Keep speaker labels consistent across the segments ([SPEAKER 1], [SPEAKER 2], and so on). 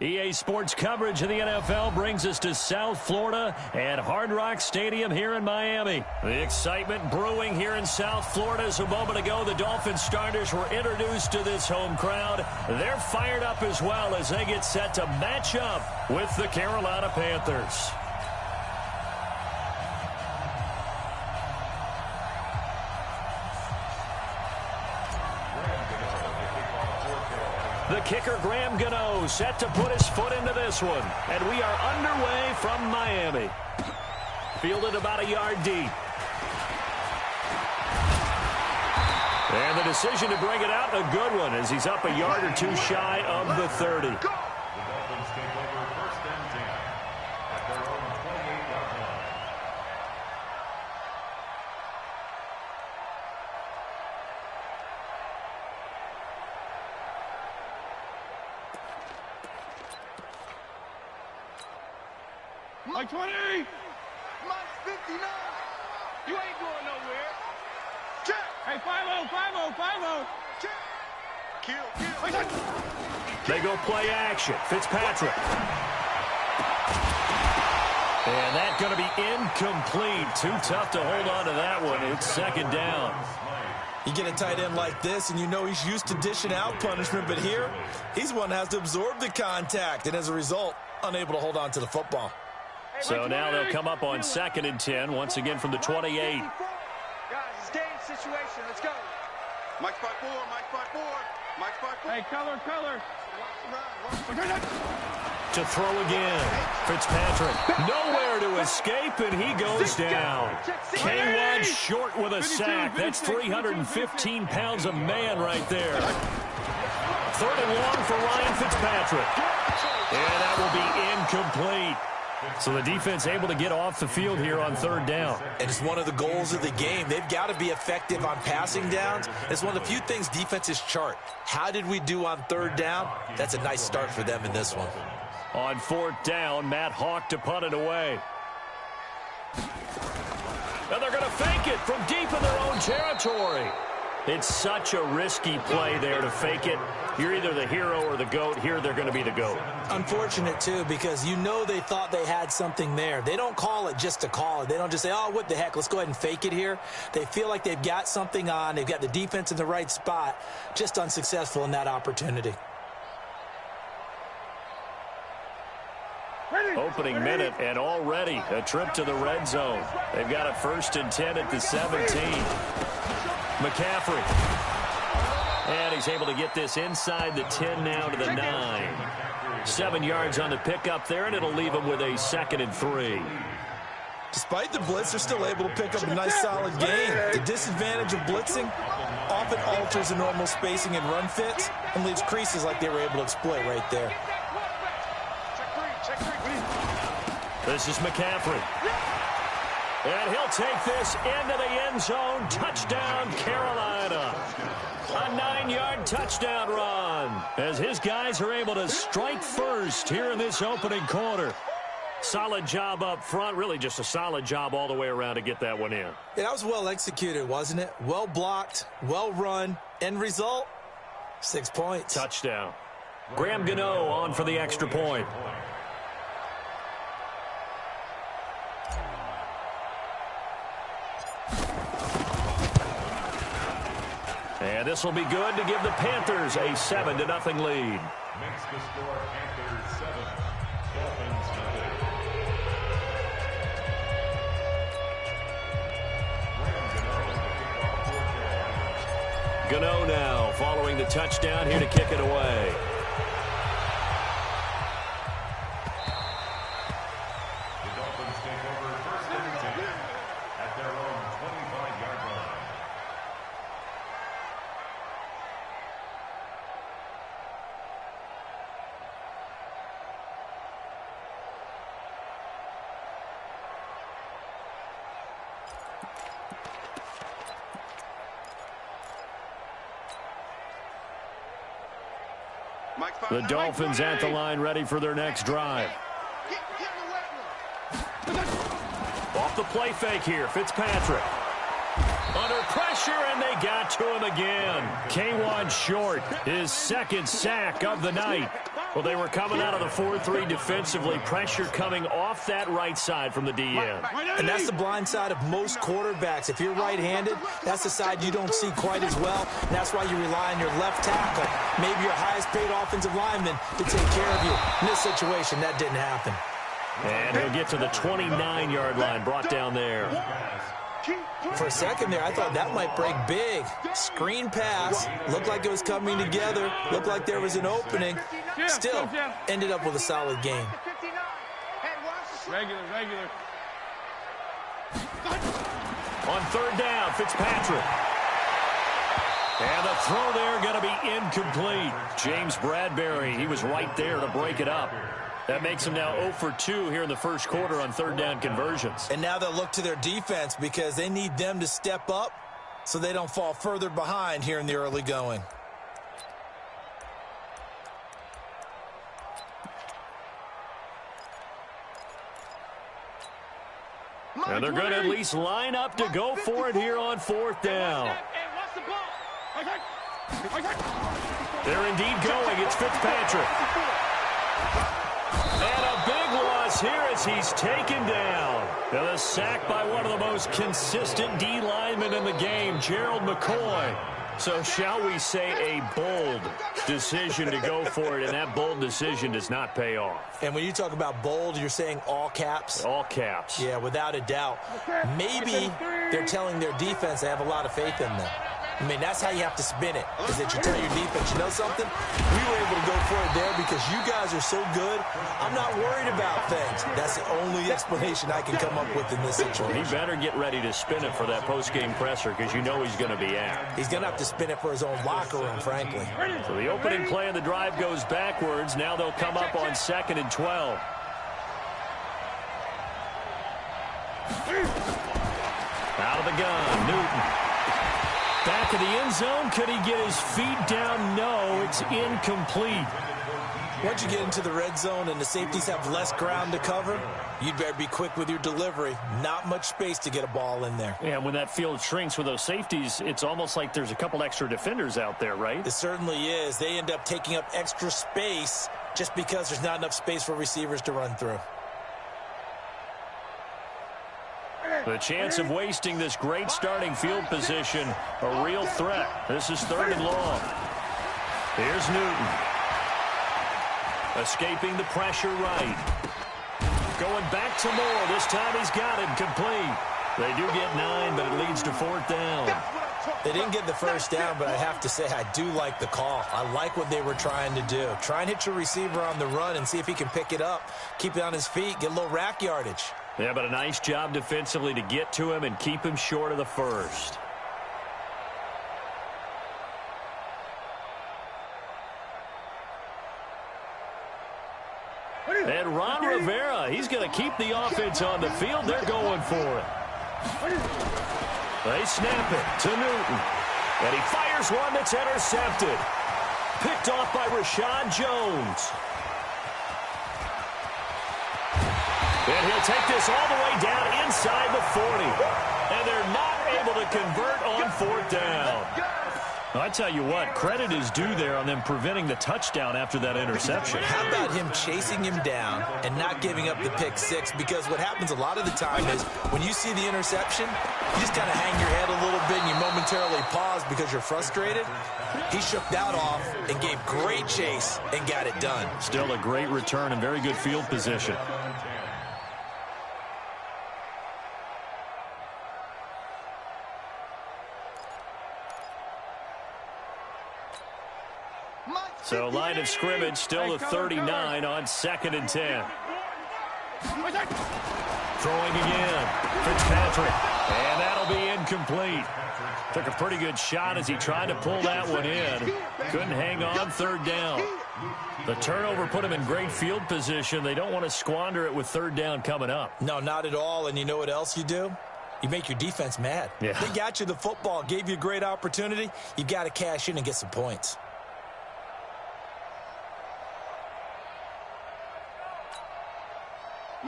[SPEAKER 1] EA Sports coverage of the NFL brings us to South Florida at Hard Rock Stadium here in Miami. The excitement brewing here in South Florida as a moment ago the Dolphins starters were introduced to this home crowd. They're fired up as well as they get set to match up with the Carolina Panthers. The kicker, Graham Gano, set to put his foot into this one. And we are underway from Miami. Fielded about a yard deep. And the decision to bring it out, a good one, as he's up a yard or two shy of the 30.
[SPEAKER 2] The Dolphins take over 1st and 10 at their own 28-yard line.
[SPEAKER 3] Mike 20!
[SPEAKER 4] Mike 59!
[SPEAKER 3] You ain't going nowhere.
[SPEAKER 4] Check!
[SPEAKER 3] Hey, 5-0, 5-0, 5-0.
[SPEAKER 4] Check! Kill.
[SPEAKER 1] They go play action. Fitzpatrick. And that's going to be incomplete. Too tough to hold on to that one. It's 2nd down.
[SPEAKER 5] You get a tight end like this, and you know he's used to dishing out punishment, but here, he's one that has to absorb the contact, and as a result, unable to hold on to the football.
[SPEAKER 1] So now they'll come up on 2nd and 10, once again from the 28.
[SPEAKER 4] Guys, it's game situation. Let's go. Mike 5-4, Mike 5-4, Mike 5-4.
[SPEAKER 3] Hey, color.
[SPEAKER 1] To throw again. Fitzpatrick nowhere to escape, and he goes down. K1 short with a sack. That's 315 pounds of man right there. 3rd and long for Ryan Fitzpatrick. And that will be incomplete. So the defense able to get off the field here on 3rd down.
[SPEAKER 5] And it's one of the goals of the game. They've got to be effective on passing downs. It's one of the few things defenses chart. How did we do on 3rd down? That's a nice start for them in this one.
[SPEAKER 1] On 4th down, Matt Hawk to punt it away. And they're going to fake it from deep in their own territory. It's such a risky play there to fake it. You're either the hero or the GOAT. Here they're going to be the GOAT.
[SPEAKER 5] Unfortunate, too, because you know they thought they had something there. They don't call it just to call it. They don't just say, oh, what the heck, let's go ahead and fake it here. They feel like they've got something on. They've got the defense in the right spot. Just unsuccessful in that opportunity.
[SPEAKER 1] Opening minute, and already a trip to the red zone. They've got a 1st and 10 at the 17. McCaffrey. And he's able to get this inside the 10 now to the 9. 7 yards on the pickup there, and it'll leave him with a 2nd and 3.
[SPEAKER 5] Despite the blitz, they're still able to pick up a nice solid gain. The disadvantage of blitzing often alters the normal spacing and run fits and leaves creases like they were able to exploit right there.
[SPEAKER 1] This is McCaffrey. And he'll take this into the end zone. Touchdown, Carolina. A 9-yard touchdown run as his guys are able to strike first here in this opening quarter. Solid job up front. Really just a solid job all the way around to get that one in.
[SPEAKER 5] Yeah, that was well executed, wasn't it? Well blocked, well run. End result, 6 points.
[SPEAKER 1] Touchdown. Graham Gano on for the extra point. And this will be good to give the Panthers a 7-0 lead.
[SPEAKER 2] Makes the score Panthers 7, Dolphins nothing.
[SPEAKER 1] Gano now following the touchdown here to kick it away.
[SPEAKER 2] The Dolphins take over 1st and 10 at their own 25-yard line.
[SPEAKER 1] The Dolphins at the line ready for their next drive. Off the play fake here, Fitzpatrick. Under pressure, and they got to him again. K1 short, his 2nd sack of the night. Well, they were coming out of the 4-3 defensively. Pressure coming off that right side from the DN.
[SPEAKER 5] And that's the blind side of most quarterbacks. If you're right-handed, that's the side you don't see quite as well. And that's why you rely on your left tackle, maybe your highest-paid offensive lineman, to take care of you. In this situation, that didn't happen.
[SPEAKER 1] And he'll get to the 29-yard line, brought down there.
[SPEAKER 5] For a second there, I thought that might break big. Screen pass. Looked like it was coming together. Looked like there was an opening. Still, ended up with a solid game.
[SPEAKER 3] Regular.
[SPEAKER 1] On third down, Fitzpatrick. And the throw there going to be incomplete. James Bradbury, he was right there to break it up. That makes them now 0 for 2 here in the first quarter on third down conversions.
[SPEAKER 5] And now they'll look to their defense because they need them to step up so they don't fall further behind here in the early going.
[SPEAKER 1] And they're going to at least line up to go for it here on fourth down. They're indeed going. It's Fitzpatrick. And a big loss here as he's taken down. And a sack by one of the most consistent D linemen in the game, Gerald McCoy. So shall we say a bold decision to go for it, and that bold decision does not pay off.
[SPEAKER 5] And when you talk about bold, you're saying all caps?
[SPEAKER 1] All caps.
[SPEAKER 5] Yeah, without a doubt. Maybe they're telling their defense they have a lot of faith in them. I mean, that's how you have to spin it, is that you tell your defense, you know something? We were able to go for it there because you guys are so good. I'm not worried about things. That's the only explanation I can come up with in this situation.
[SPEAKER 1] He better get ready to spin it for that post-game presser because you know he's going to be out.
[SPEAKER 5] He's going to have to spin it for his own locker room, frankly.
[SPEAKER 1] So the opening play of the drive goes backwards. Now they'll come up on 2nd and 12. Out of the gun, Newton. Back of the end zone. Could he get his feet down? No, it's incomplete.
[SPEAKER 5] Once you get into the red zone and the safeties have less ground to cover, you'd better be quick with your delivery. Not much space to get a ball in there.
[SPEAKER 1] Yeah, when that field shrinks with those safeties, it's almost like there's a couple extra defenders out there, right?
[SPEAKER 5] It certainly is. They end up taking up extra space just because there's not enough space for receivers to run through.
[SPEAKER 1] The chance of wasting this great starting field position, a real threat. This is 3rd and long. Here's Newton. Escaping the pressure right. Going back to Moore. This time he's got it complete. They do get 9, but it leads to 4th down.
[SPEAKER 5] They didn't get the first down, but I have to say I do like the call. I like what they were trying to do. Try and hit your receiver on the run and see if he can pick it up. Keep it on his feet, get a little rack yardage.
[SPEAKER 1] Yeah, but a nice job defensively to get to him and keep him short of the first. And Ron Rivera, he's going to keep the offense on the field. They're going for it. They snap it to Newton. And he fires one that's intercepted. Picked off by Rashad Jones. And he'll take this all the way down inside the 40. And they're not able to convert on 4th down. I tell you what, credit is due there on them preventing the touchdown after that interception.
[SPEAKER 5] How about him chasing him down and not giving up the pick six? Because what happens a lot of the time is when you see the interception, you just kind of hang your head a little bit and you momentarily pause because you're frustrated. He shook that off and gave great chase and got it done.
[SPEAKER 1] Still a great return and very good field position. So line of scrimmage still a 39 on 2nd and 10. Throwing again. Fitzpatrick. And that'll be incomplete. Took a pretty good shot as he tried to pull that one in. Couldn't hang on 3rd down. The turnover put him in great field position. They don't want to squander it with 3rd down coming up.
[SPEAKER 5] No, not at all. And you know what else you do? You make your defense mad.
[SPEAKER 1] Yeah.
[SPEAKER 5] They got you the football, gave you a great opportunity. You got to cash in and get some points.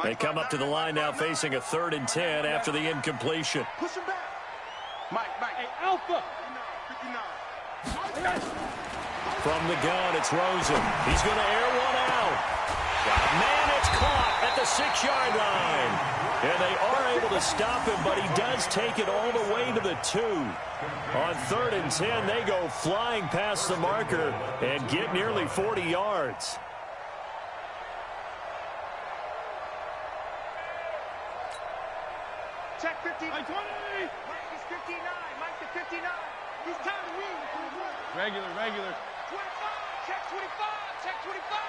[SPEAKER 1] They come up to the line now facing a 3rd and 10 after the incompletion.
[SPEAKER 4] Push him back. Mike.
[SPEAKER 3] Hey, Alpha.
[SPEAKER 4] 59.
[SPEAKER 1] From the gun, it's Rosen. He's going to air one out. Man, it's caught at the 6-yard line. And they are able to stop him, but he does take it all the way to the 2. On 3rd and 10, they go flying past the marker and get nearly 40 yards.
[SPEAKER 3] Check 50. Mike 20. Mike is 59. Mike to 59. He's time to win. Regular. 25. Check 25. Check 25.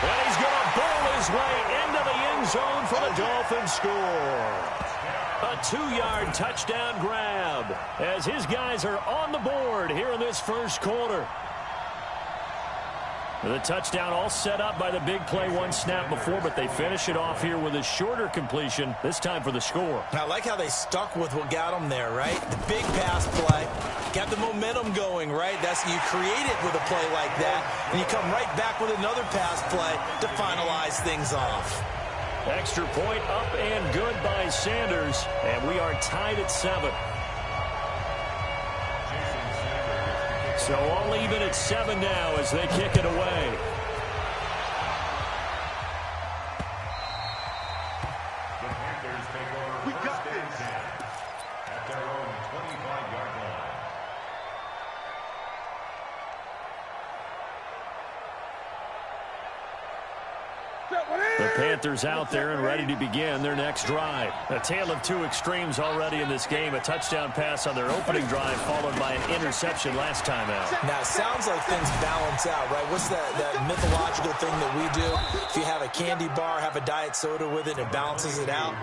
[SPEAKER 1] And he's going to burrow his way into the end zone for the Dolphins score. A 2-yard touchdown grab as his guys are on the board here in this first quarter. The touchdown all set up by the big play one snap before, but they finish it off here with a shorter completion, this time for the score.
[SPEAKER 5] I like how they stuck with what got them there, right? The big pass play, got the momentum going, right? That's you create it with a play like that, and you come right back with another pass play to finalize things off.
[SPEAKER 1] Extra point up and good by Sanders, and we are tied at 7. So all even at 7 now as they kick it away.
[SPEAKER 2] The Panthers take over first and 10 at their own 25-yard line.
[SPEAKER 1] The Panthers out there and ready to begin their next drive. A tale of two extremes already in this game. A touchdown pass on their opening drive followed by an interception last time out.
[SPEAKER 5] Now, it sounds like things balance out, right? What's that mythological thing that we do? If you have a candy bar, have a diet soda with it, it balances it out.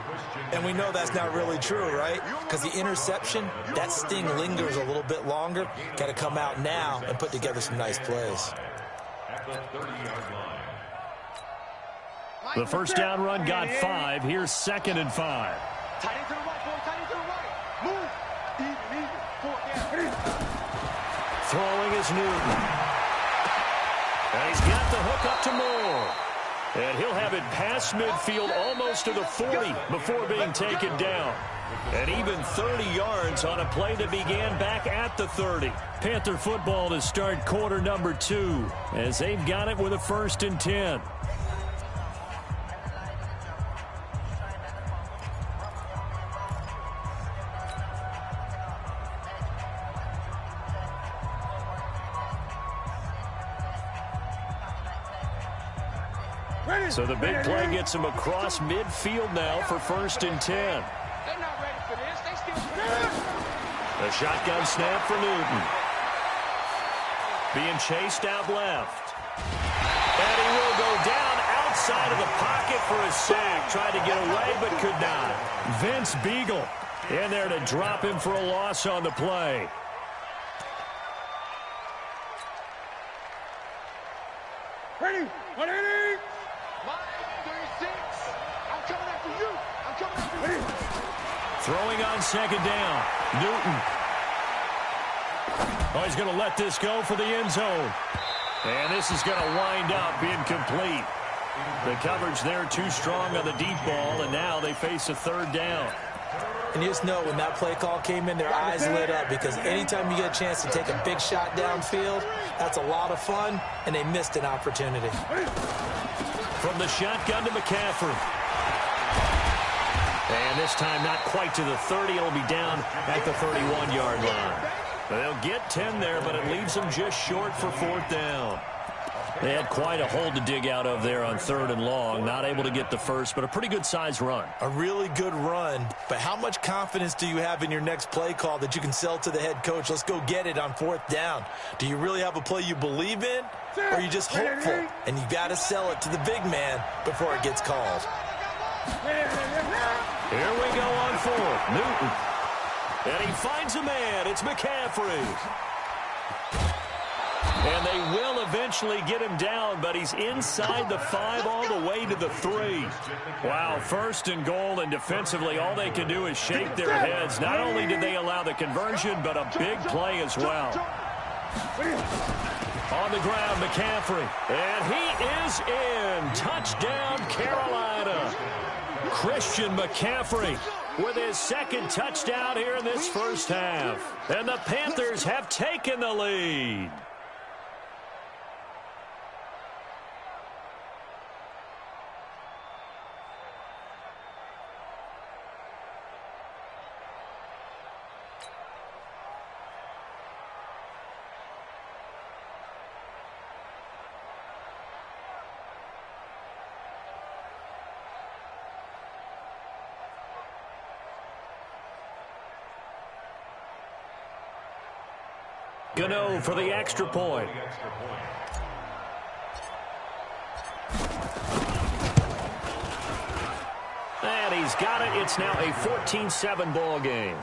[SPEAKER 5] And we know that's not really true, right? Because the interception, that sting lingers a little bit longer. Got to come out now and put together some nice plays.
[SPEAKER 2] At the 30-yard line.
[SPEAKER 1] The first down run got 5. Here's 2nd and 5.
[SPEAKER 3] Tight end to the right, boy. Tight end to the right. Move. Even. 4 down.
[SPEAKER 1] Throwing is Newton. And he's got the hook up to Moore. And he'll have it past midfield almost to the 40 before being taken down. And even 30 yards on a play that began back at the 30. Panther football to start quarter number 2 as they've got it with a 1st and 10. So the big play gets him across midfield now for 1st and 10.
[SPEAKER 3] They're not ready for this. They still
[SPEAKER 1] A shotgun snap for Newton. Being chased out left. And he will go down outside of the pocket for a sack. Tried to get away but could not. Vince Beagle in there to drop him for a loss on the play.
[SPEAKER 3] Ready. 180. I'm coming after you. I'm coming after you.
[SPEAKER 1] Throwing on 2nd down. Newton. Oh, he's going to let this go for the end zone. And this is going to wind up incomplete. The coverage there too strong on the deep ball, and now they face a 3rd down.
[SPEAKER 5] And you just know when that play call came in, their eyes lit up because anytime you get a chance to take a big shot downfield, that's a lot of fun, and they missed an opportunity.
[SPEAKER 1] From the shotgun to McCaffrey. And this time not quite to the 30. It'll be down at the 31-yard line. They'll get 10 there, but it leaves them just short for 4th down. They had quite a hole to dig out of there on 3rd and long. Not able to get the first, but a pretty good-sized run.
[SPEAKER 5] A really good run, but how much confidence do you have in your next play call that you can sell to the head coach? Let's go get it on 4th down. Do you really have a play you believe in, or are you just hopeful? And you got to sell it to the big man before it gets called.
[SPEAKER 1] Here we go on 4th. Newton. And he finds a man. It's McCaffrey. And they will eventually get him down, but he's inside the 5 all the way to the 3. Wow, 1st and goal, and defensively all they can do is shake their heads. Not only did they allow the conversion, but a big play as well. On the ground, McCaffrey. And he is in. Touchdown, Carolina. Christian McCaffrey with his second touchdown here in this first half. And the Panthers have taken the lead. Gano for the extra point. And he's got it. It's now a 14-7 ball game.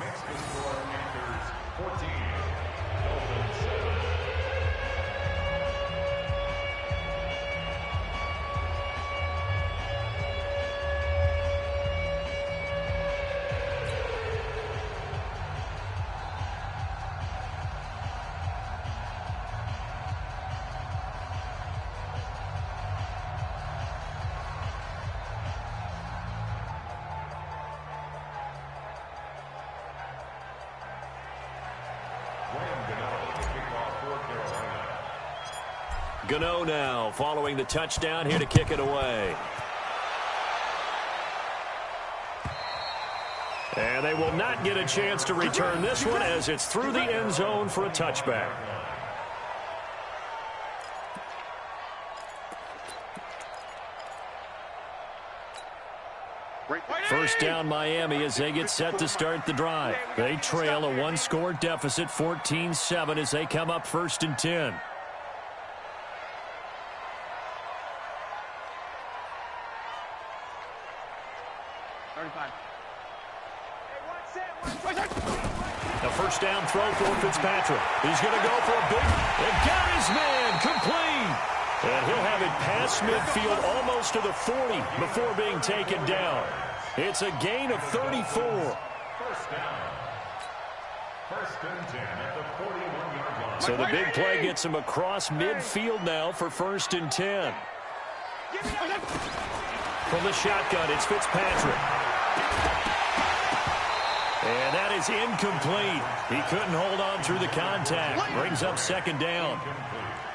[SPEAKER 1] Gano now following the touchdown here to kick it away. And they will not get a chance to return this one as it's through the end zone for a touchback. First down Miami as they get set to start the drive. They trail a one-score deficit, 14-7 as they come up 1st and 10. A first down throw for Fitzpatrick. He's going to go for a big, and got his man complete. And he'll have it past midfield almost to the 40 before being taken down. It's a gain of 34.
[SPEAKER 2] First down. 1st and 10 at the 41-yard line.
[SPEAKER 1] So the big play gets him across midfield now for 1st and 10. From the shotgun, it's Fitzpatrick. And that is incomplete. He couldn't hold on through the contact. Brings up 2nd down.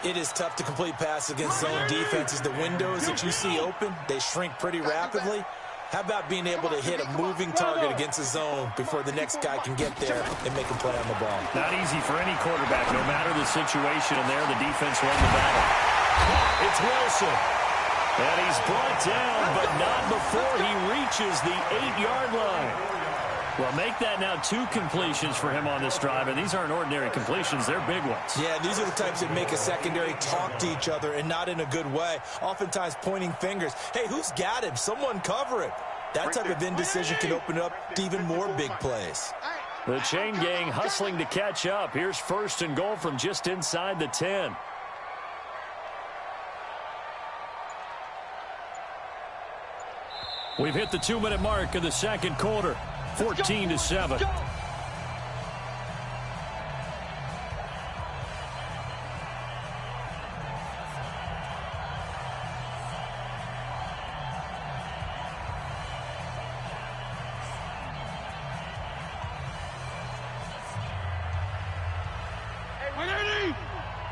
[SPEAKER 5] It is tough to complete passes against zone defenses. The windows that you see open, they shrink pretty rapidly. How about being able to hit a moving target against a zone before the next guy can get there and make a play on the ball?
[SPEAKER 1] Not easy for any quarterback, no matter the situation. And there, the defense won the battle. It's Wilson. And he's brought down, but not before he reaches the 8-yard line. Well, make that now 2 completions for him on this drive, and these aren't ordinary completions. They're big ones.
[SPEAKER 5] Yeah, these are the types that make a secondary talk to each other and not in a good way, oftentimes pointing fingers. Hey, who's got him? Someone cover it. That type of indecision can open up to even more big plays.
[SPEAKER 1] The chain gang hustling to catch up. Here's 1st and goal from just inside the 10. We've hit the 2-minute mark in the 2nd quarter. 14-7.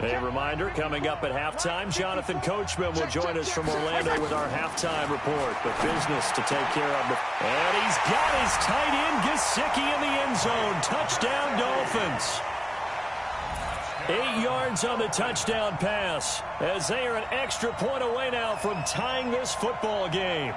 [SPEAKER 1] A reminder, coming up at halftime, Jonathan Coachman will join us from Orlando with our halftime report. But business to take care of. And he's got his tight end, Gesicki, in the end zone. Touchdown, Dolphins. 8 yards on the touchdown pass as they are an extra point away now from tying this football game.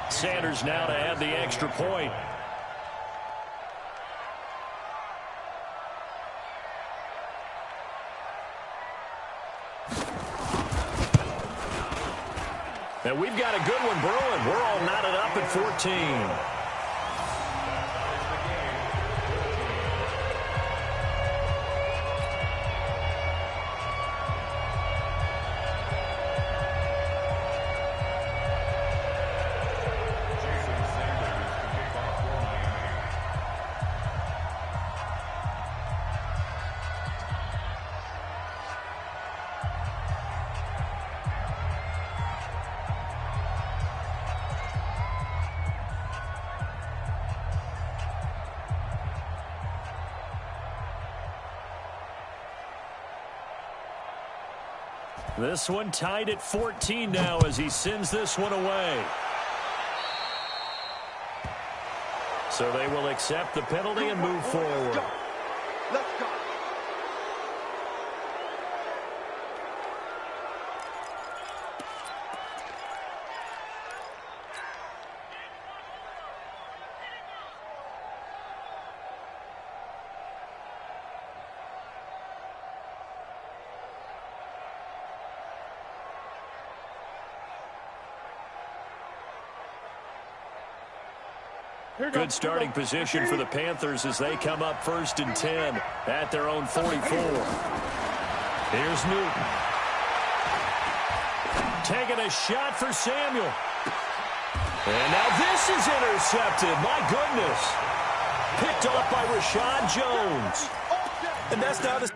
[SPEAKER 1] Sanders now to add the extra point. And we've got a good one brewing. We're all knotted up at 14. This one tied at 14 now as he sends this one away. So they will accept the penalty and move forward.
[SPEAKER 4] Let's go.
[SPEAKER 1] Good starting position for the Panthers as they come up 1st and 10 at their own 44. Here's Newton. Taking a shot for Samuel. And now this is intercepted. My goodness. Picked up by Rashad Jones.
[SPEAKER 5] And that's now the...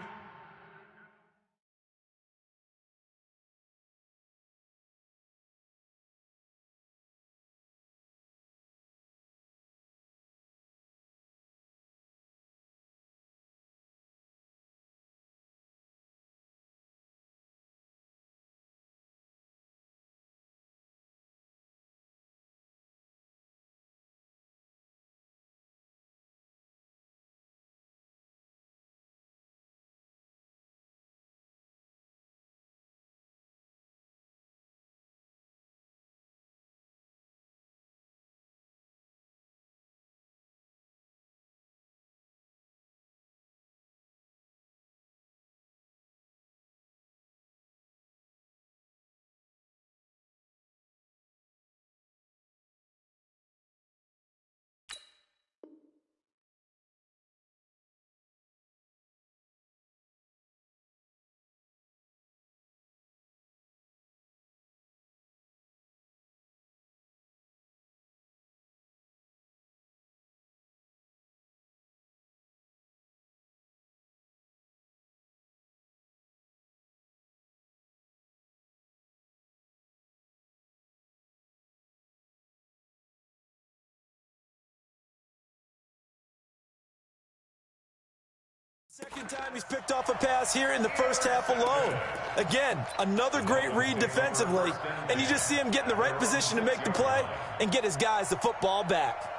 [SPEAKER 5] Second time he's picked off a pass here in the first half alone. Again, another great read defensively, and you just see him get in the right position to make the play and get his guys the football back.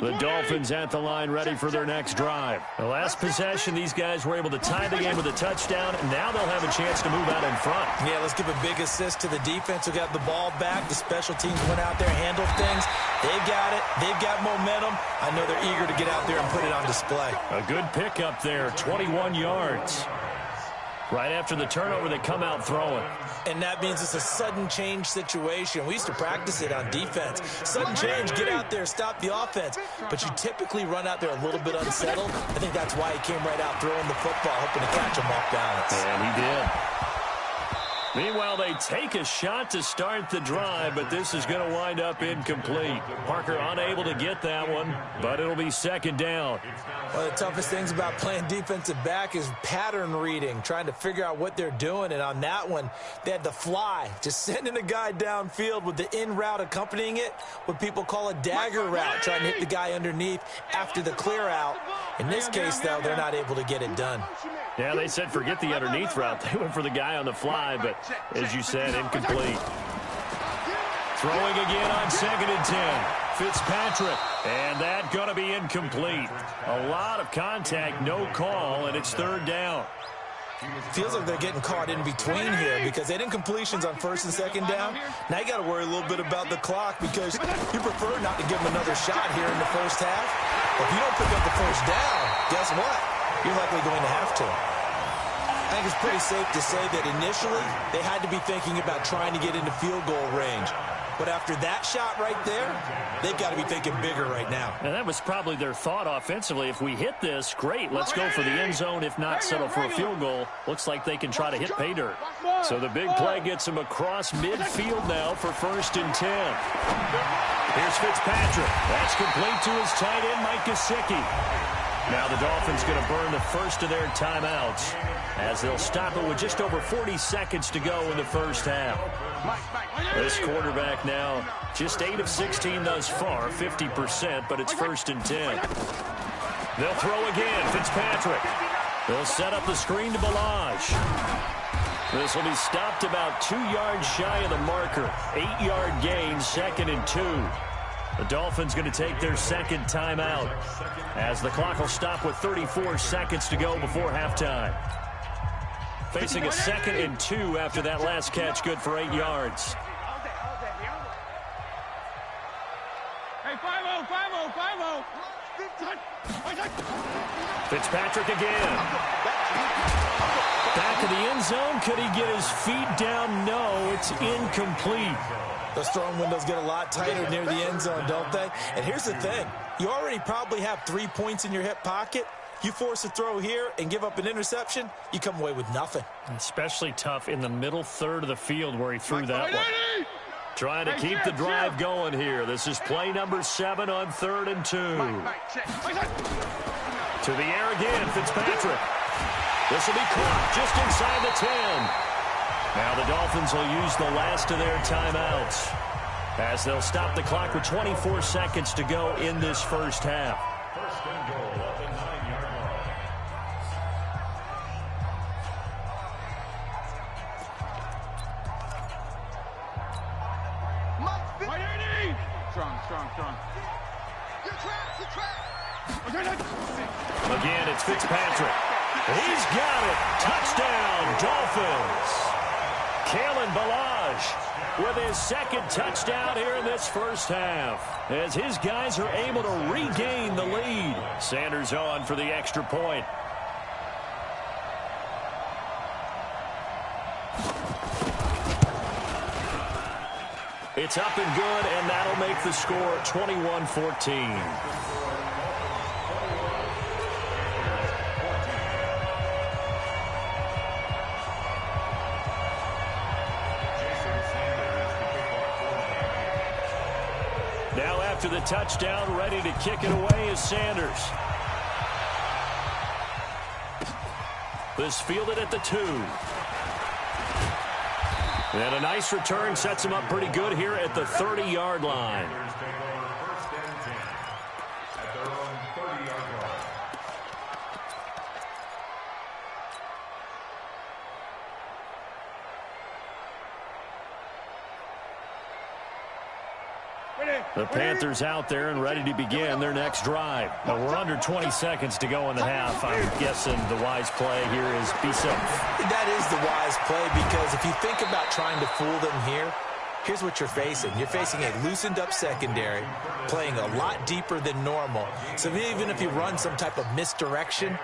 [SPEAKER 1] The Dolphins at the line ready for their next drive. The last possession, these guys were able to tie the game with a touchdown, and now they'll have a chance to move out in front.
[SPEAKER 5] Yeah, let's give a big assist to the defense who got the ball back. The special teams went out there, handled things. They've got it. They've got momentum. I know they're eager to get out there and put it on display.
[SPEAKER 1] A good pickup there, 21 yards. Right after the turnover, they come out throwing.
[SPEAKER 5] And that means it's a sudden change situation. We used to practice it on defense. Sudden change, get out there, stop the offense. But you typically run out there a little bit unsettled. I think that's why he came right out throwing the football, hoping to catch him off balance.
[SPEAKER 1] And he did. Meanwhile, they take a shot to start the drive, but this is going to wind up incomplete. Parker unable to get that one, but it'll be second down.
[SPEAKER 5] One of the toughest things about playing defensive back is pattern reading, trying to figure out what they're doing. And on that one, they had to fly, just sending a guy downfield with the in route accompanying it, what people call a dagger route, trying to hit the guy underneath after the clear out. In this case, though, they're not able to get it done.
[SPEAKER 1] Yeah, they said forget the underneath route. They went for the guy on the fly, but as you said, incomplete. Throwing again on 2nd and 10. Fitzpatrick, and that going to be incomplete. A lot of contact, no call, and it's 3rd down.
[SPEAKER 5] Feels like they're getting caught in between here because they did incompletions on 1st and 2nd down. Now you got to worry a little bit about the clock because you prefer not to give them another shot here in the first half. If you don't pick up the first down, guess what? You're likely going to have to. I think it's pretty safe to say that initially they had to be thinking about trying to get into field goal range. But after that shot right there, they've got to be thinking bigger right now.
[SPEAKER 1] And that was probably their thought offensively. If we hit this, great, let's go for the end zone. If not, settle for a field goal. Looks like they can try to hit pay dirt. So the big play gets them across midfield now for 1st and 10. Here's Fitzpatrick. That's complete to his tight end, Mike Gesicki. Now the Dolphins going to burn the first of their timeouts as they'll stop it with just over 40 seconds to go in the first half. This quarterback now just 8 of 16 thus far, 50%, but it's 1st and 10. They'll throw again. Fitzpatrick. They'll set up the screen to Balaj. This will be stopped about 2 yards shy of the marker. 8-yard gain, 2nd and 2. The Dolphins going to take their second timeout as the clock will stop with 34 seconds to go before halftime. Facing a 2nd and 2 after that last catch, good for 8 yards.
[SPEAKER 3] Hey, 5-0, 5-0, 5-0.
[SPEAKER 1] Fitzpatrick again. Back of the end zone. Could he get his feet down? No, it's incomplete.
[SPEAKER 5] Those throwing windows get a lot tighter near the end zone, don't they? And here's the thing. You already probably have 3 points in your hip pocket. You force a throw here and give up an interception, you come away with nothing.
[SPEAKER 1] Especially tough in the middle third of the field where he threw that one. Trying to keep the drive going here. This is play number 7 on 3rd and 2. To the air again, Fitzpatrick. This will be caught just inside the 10. Now the Dolphins will use the last of their timeouts as they'll stop the clock with 24 seconds to go in this first half.
[SPEAKER 2] First and goal at the 9-yard
[SPEAKER 3] line. Strong.
[SPEAKER 1] Again, it's Fitzpatrick. He's got it. Touchdown, Dolphins. Kalen Balaj with his second touchdown here in this first half as his guys are able to regain the lead. Sanders on for the extra point. It's up and good, and that'll make the score 21-14. Now after the touchdown, ready to kick it away is Sanders. This fielded at the 2. And a nice return sets him up pretty good here at the 30-yard line. The Panthers out there and ready to begin their next drive. Now we're under 20 seconds to go in the half. I'm guessing the wise play here is be safe.
[SPEAKER 5] That is the wise play because if you think about trying to fool them here, here's what you're facing. You're facing a loosened up secondary, playing a lot deeper than normal. So even if you run some type of misdirection,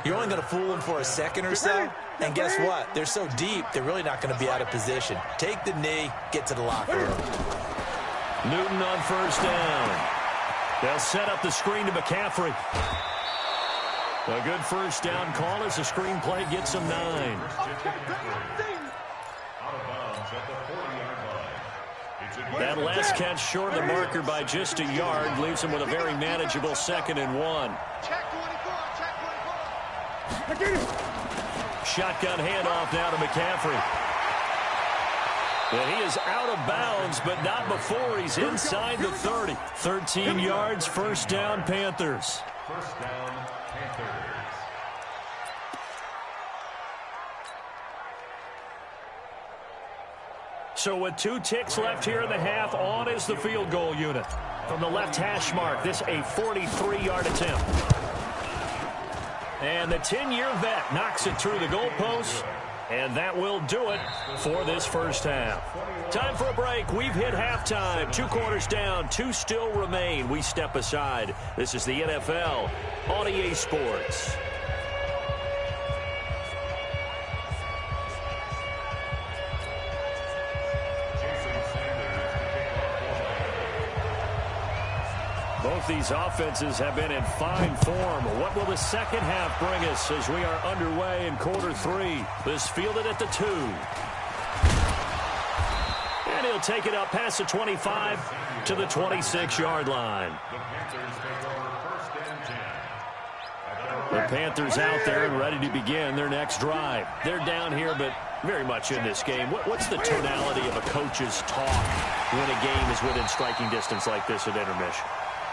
[SPEAKER 5] you're only going to fool them for a second or so. And guess what? They're so deep, they're really not going to be out of position. Take the knee, get to the locker room.
[SPEAKER 1] Newton on first down. They'll set up the screen to McCaffrey. A good first down call as the screen play gets him 9. That last catch short of the marker by just a yard leaves him with a very manageable 2nd and 1. Shotgun handoff now to McCaffrey. And he is out of bounds, but not before he's inside the 30. 13 yards, first down, Panthers.
[SPEAKER 2] First down, Panthers.
[SPEAKER 1] So with 2 ticks left here in the half, on is the field goal unit. From the left hash mark, this a 43-yard attempt. And the 10-year vet knocks it through the goalpost. And that will do it for this first half. Time for a break. We've hit halftime. 2 quarters down. 2 still remain. We step aside. This is the NFL on EA Sports. Both these offenses have been in fine form. What will the second half bring us as we are underway in quarter 3? This fielded at the 2. And he'll take it up past the 25 to the 26-yard line.
[SPEAKER 2] The Panthers take over first and 10.
[SPEAKER 1] The Panthers out there and ready to begin their next drive. They're down here, but very much in this game. What's the tonality of a coach's talk when a game is within striking distance like this at intermission?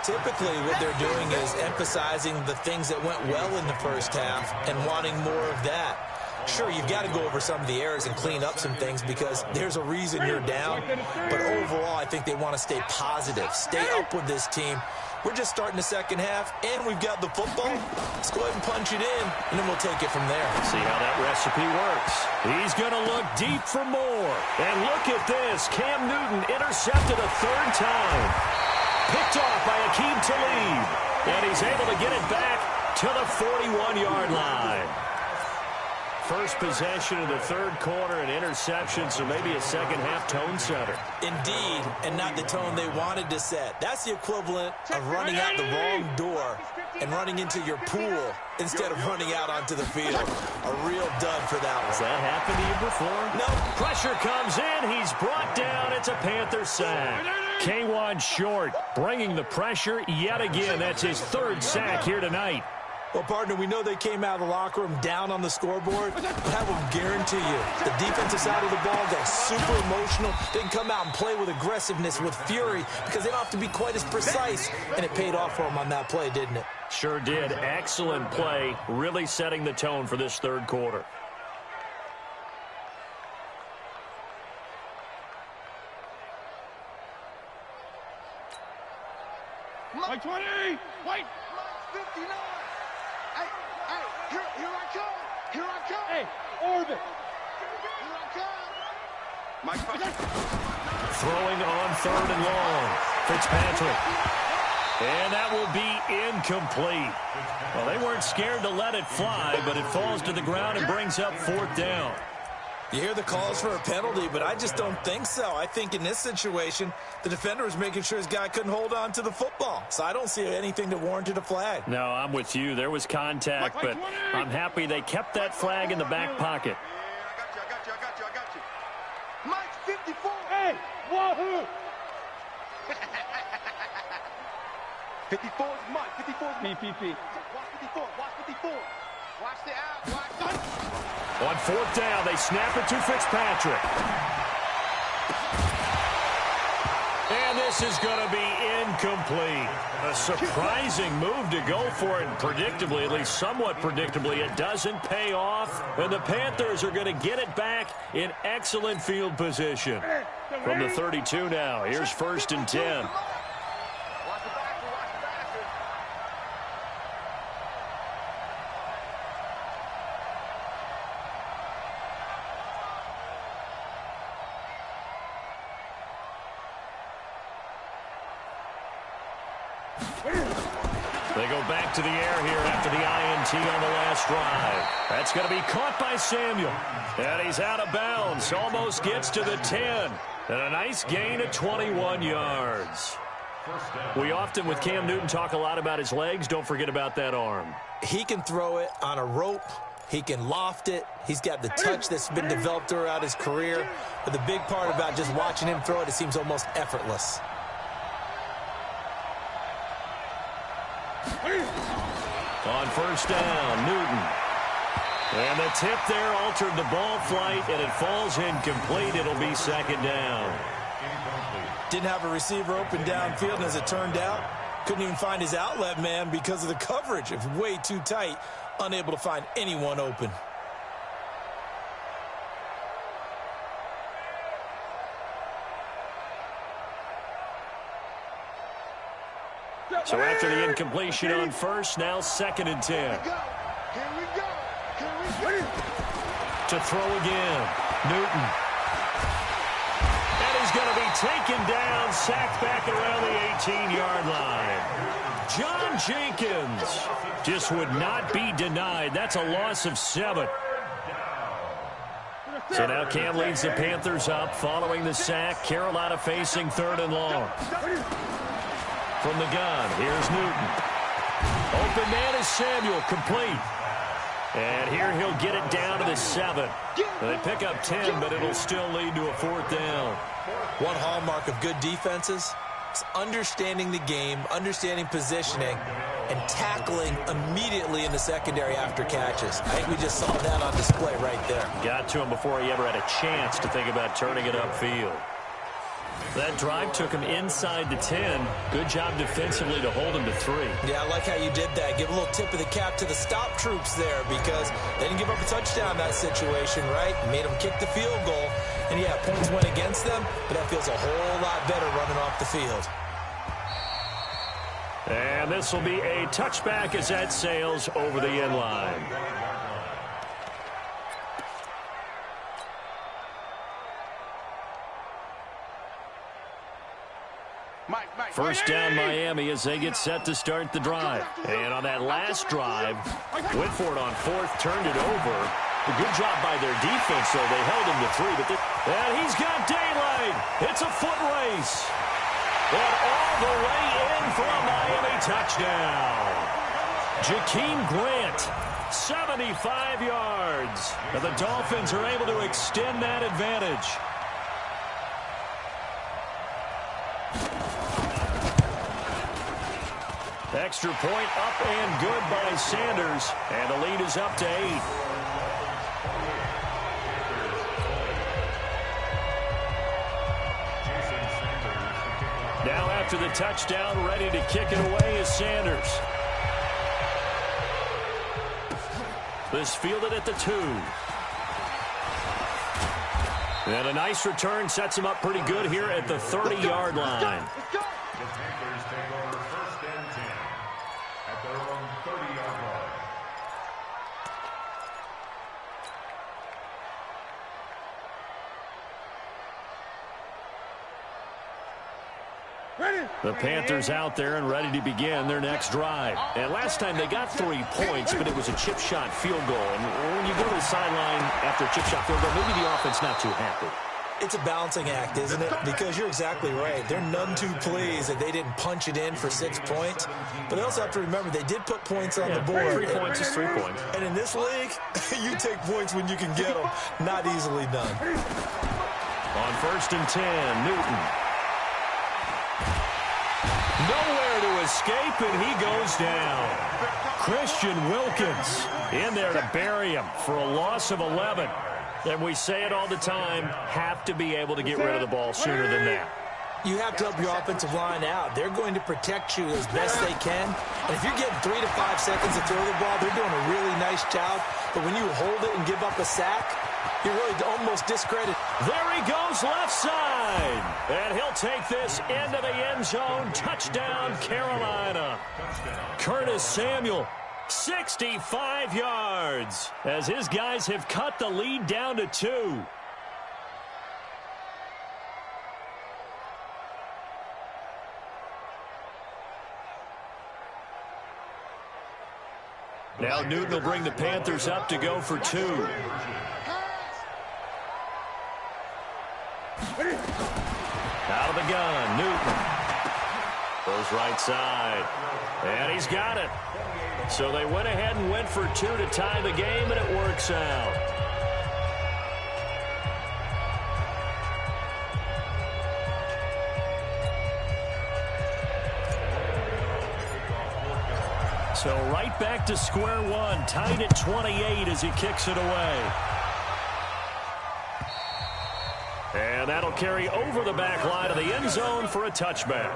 [SPEAKER 5] Typically, what they're doing is emphasizing the things that went well in the first half and wanting more of that. Sure, you've got to go over some of the errors and clean up some things because there's a reason you're down. But overall, I think they want to stay positive, stay up with this team. We're just starting the second half, and we've got the football. Let's go ahead and punch it in, and then we'll take it from there.
[SPEAKER 1] See how that recipe works. He's going to look deep for more. And look at this. Cam Newton intercepted a third time. Picked off by Akeem Talib. And he's able to get it back to the 41-yard line. First possession of the third quarter, an interception, so maybe a second-half tone setter.
[SPEAKER 5] Indeed, and not the tone they wanted to set. That's the equivalent of running out the wrong door and running into your pool instead of running out onto the field. A real dud for that one.
[SPEAKER 1] Has that happened to you before?
[SPEAKER 5] No.
[SPEAKER 1] Pressure comes in. He's brought down. It's a Panther sack. K1 Short bringing the pressure yet again. That's his third sack here tonight.
[SPEAKER 5] Well, partner, we know they came out of the locker room down on the scoreboard, but I will guarantee you the defensive side of the ball got super emotional. They can come out and play with aggressiveness, with fury, because they don't have to be quite as precise, and it paid off for them on that play, didn't it?
[SPEAKER 1] Sure did. Excellent play, really setting the tone for this third quarter.
[SPEAKER 3] Mike 20! Wait!
[SPEAKER 4] 59! Hey, here I come! Here I come!
[SPEAKER 3] Hey, orbit!
[SPEAKER 4] Here I come! Mike,
[SPEAKER 1] Throwing on third and long. Fitzpatrick. And that will be incomplete. Well, they weren't scared to let it fly, but it falls to the ground and brings up fourth down.
[SPEAKER 5] You hear the calls for a penalty, but I just don't think so. I think in this situation, the defender was making sure his guy couldn't hold on to the football. So I don't see anything that warranted a flag.
[SPEAKER 1] No, I'm with you. There was contact, but I'm happy they kept that flag in the back pocket.
[SPEAKER 4] I got you. Mike's 54!
[SPEAKER 3] Hey, wahoo!
[SPEAKER 4] 54 is Mike. 54 is Mike.
[SPEAKER 3] PPP.
[SPEAKER 4] Watch 54. Watch the out. Watch the...
[SPEAKER 1] On fourth down, they snap it to Fitzpatrick. And this is going to be incomplete. A surprising move to go for it, and predictably, at least somewhat predictably, it doesn't pay off. And the Panthers are going to get it back in excellent field position. From the 32 now, here's first and 10. They go back to the air here after the INT on the last drive. That's going to be caught by Samuel. And he's out of bounds. Almost gets to the 10. And a nice gain of 21 yards. We often, with Cam Newton, talk a lot about his legs. Don't forget about that arm.
[SPEAKER 5] He can throw it on a rope. He can loft it. He's got the touch that's been developed throughout his career. But the big part about just watching him throw it, it seems almost effortless.
[SPEAKER 1] On first down, Newton. And the tip there altered the ball flight, and it falls incomplete. It'll be second down.
[SPEAKER 5] Didn't have a receiver open downfield, and as it turned out, couldn't even find his outlet man because of the coverage. It was way too tight, unable to find anyone open.
[SPEAKER 1] So after the incompletion on first, now second and 10.
[SPEAKER 4] Here we go.
[SPEAKER 1] To throw again, Newton. And he's going to be taken down, sacked back around the 18-yard line. John Jenkins just would not be denied. That's a loss of 7. So now Cam leads the Panthers up following the sack. Carolina facing third and long. From the gun, here's Newton. Open man is Samuel, complete. And here he'll get it down to the 7. They pick up 10, but it'll still lead to a fourth down.
[SPEAKER 5] One hallmark of good defenses is understanding the game, understanding positioning, and tackling immediately in the secondary after catches. I think we just saw that on display right there.
[SPEAKER 1] Got to him before he ever had a chance to think about turning it upfield. That drive took him inside the 10. Good job defensively to hold him to 3.
[SPEAKER 5] Yeah, I like how you did that. Give a little tip of the cap to the stop troops there because they didn't give up a touchdown in that situation, right? Made them kick the field goal. And, yeah, points went against them, but that feels a whole lot better running off the field.
[SPEAKER 1] And this will be a touchback as that sails over the end line. First down Miami as they get set to start the drive. And on that last drive, went for it on 4th, turned it over. A good job by their defense, though. They held him to 3. And he's got daylight. It's a foot race. And all the way in for a Miami touchdown. Jakeem Grant, 75 yards. And the Dolphins are able to extend that advantage. Extra point up and good by Sanders. And the lead is up to 8. Now after the touchdown, ready to kick it away is Sanders. This fielded at the 2. And a nice return sets him up pretty good here at the 30-yard line.
[SPEAKER 2] The Panthers take over 1st and 10 at their own 30-yard line.
[SPEAKER 1] The Panthers out there and ready to begin their next drive. And last time they got 3 points, but it was a chip shot field goal. And when you go to the sideline after a chip shot field goal, maybe the offense not too happy.
[SPEAKER 5] It's a balancing act, isn't it? Because you're exactly right. They're none too pleased that they didn't punch it in for 6 points. But they also have to remember they did put points on the board.
[SPEAKER 1] 3 points is 3 points.
[SPEAKER 5] And in this league, you take points when you can get them. Not easily done.
[SPEAKER 1] On 1st and 10, Newton. Nowhere to escape, and he goes down. Christian Wilkins in there to bury him for a loss of 11. And we say it all the time, have to be able to get rid of the ball sooner than that.
[SPEAKER 5] You have to help your offensive line out. They're going to protect you as best they can. And if you're getting 3 to 5 seconds to throw the ball, they're doing a really nice job. But when you hold it and give up a sack, you're really almost discredited.
[SPEAKER 1] There he goes left side. And he'll take this into the end zone. Touchdown, Carolina. Curtis Samuel, 65 yards, as his guys have cut the lead down to 2. Now Newton will bring the Panthers up to go for 2. Out of the gun, Newton. Goes right side. And he's got it. So they went ahead and went for 2 to tie the game, and it works out. So right back to square one, tied at 28 as he kicks it away. And that'll carry over the back line of the end zone for a touchback.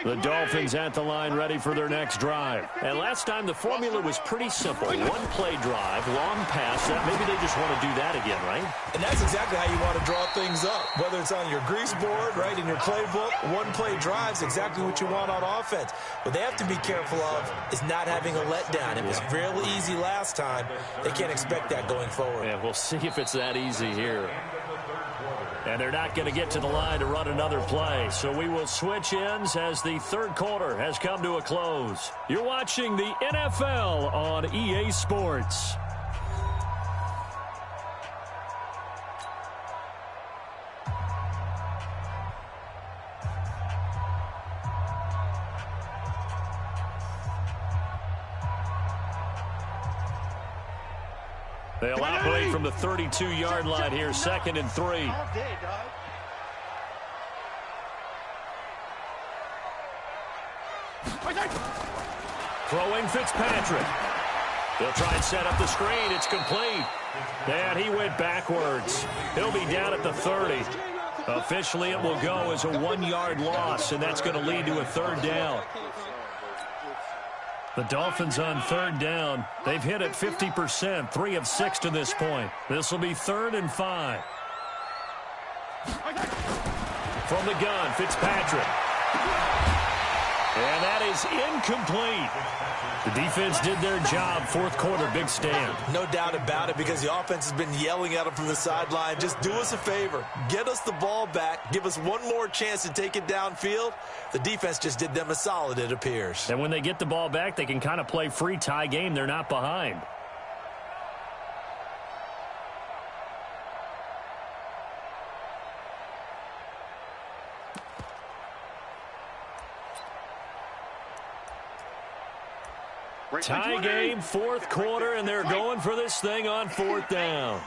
[SPEAKER 1] The Dolphins at the line ready for their next drive. And last time the formula was pretty simple. One play drive, long pass. Maybe they just want to do that again, right?
[SPEAKER 5] And that's exactly how you want to draw things up. Whether it's on your grease board, right, in your playbook, one play drive's exactly what you want on offense. What they have to be careful of is not having a letdown. It was real easy last time. They can't expect that going forward.
[SPEAKER 1] Yeah, we'll see if it's that easy here. And they're not going to get to the line to run another play. So we will switch ends as the third quarter has come to a close. You're watching the NFL on EA Sports. They'll operate from the 32-yard line here, 2nd and 3.
[SPEAKER 3] All day, dog.
[SPEAKER 1] Throwing Fitzpatrick. They'll try and set up the screen. It's complete. And he went backwards. He'll be down at the 30. Officially, it will go as a 1-yard loss, and that's going to lead to a 3rd down. The Dolphins on 3rd down. They've hit it 50%, 3 of 6 to this point. This will be 3rd and 5. From the gun, Fitzpatrick. And that is incomplete. The defense did their job. 4th quarter, big stand.
[SPEAKER 5] No doubt about it, because the offense has been yelling at them from the sideline. Just do us a favor. Get us the ball back. Give us one more chance to take it downfield. The defense just did them a solid, it appears.
[SPEAKER 1] And when they get the ball back, they can kind of play free tie game. They're not behind. Tie game, 4th quarter, and they're going for this thing on 4th down.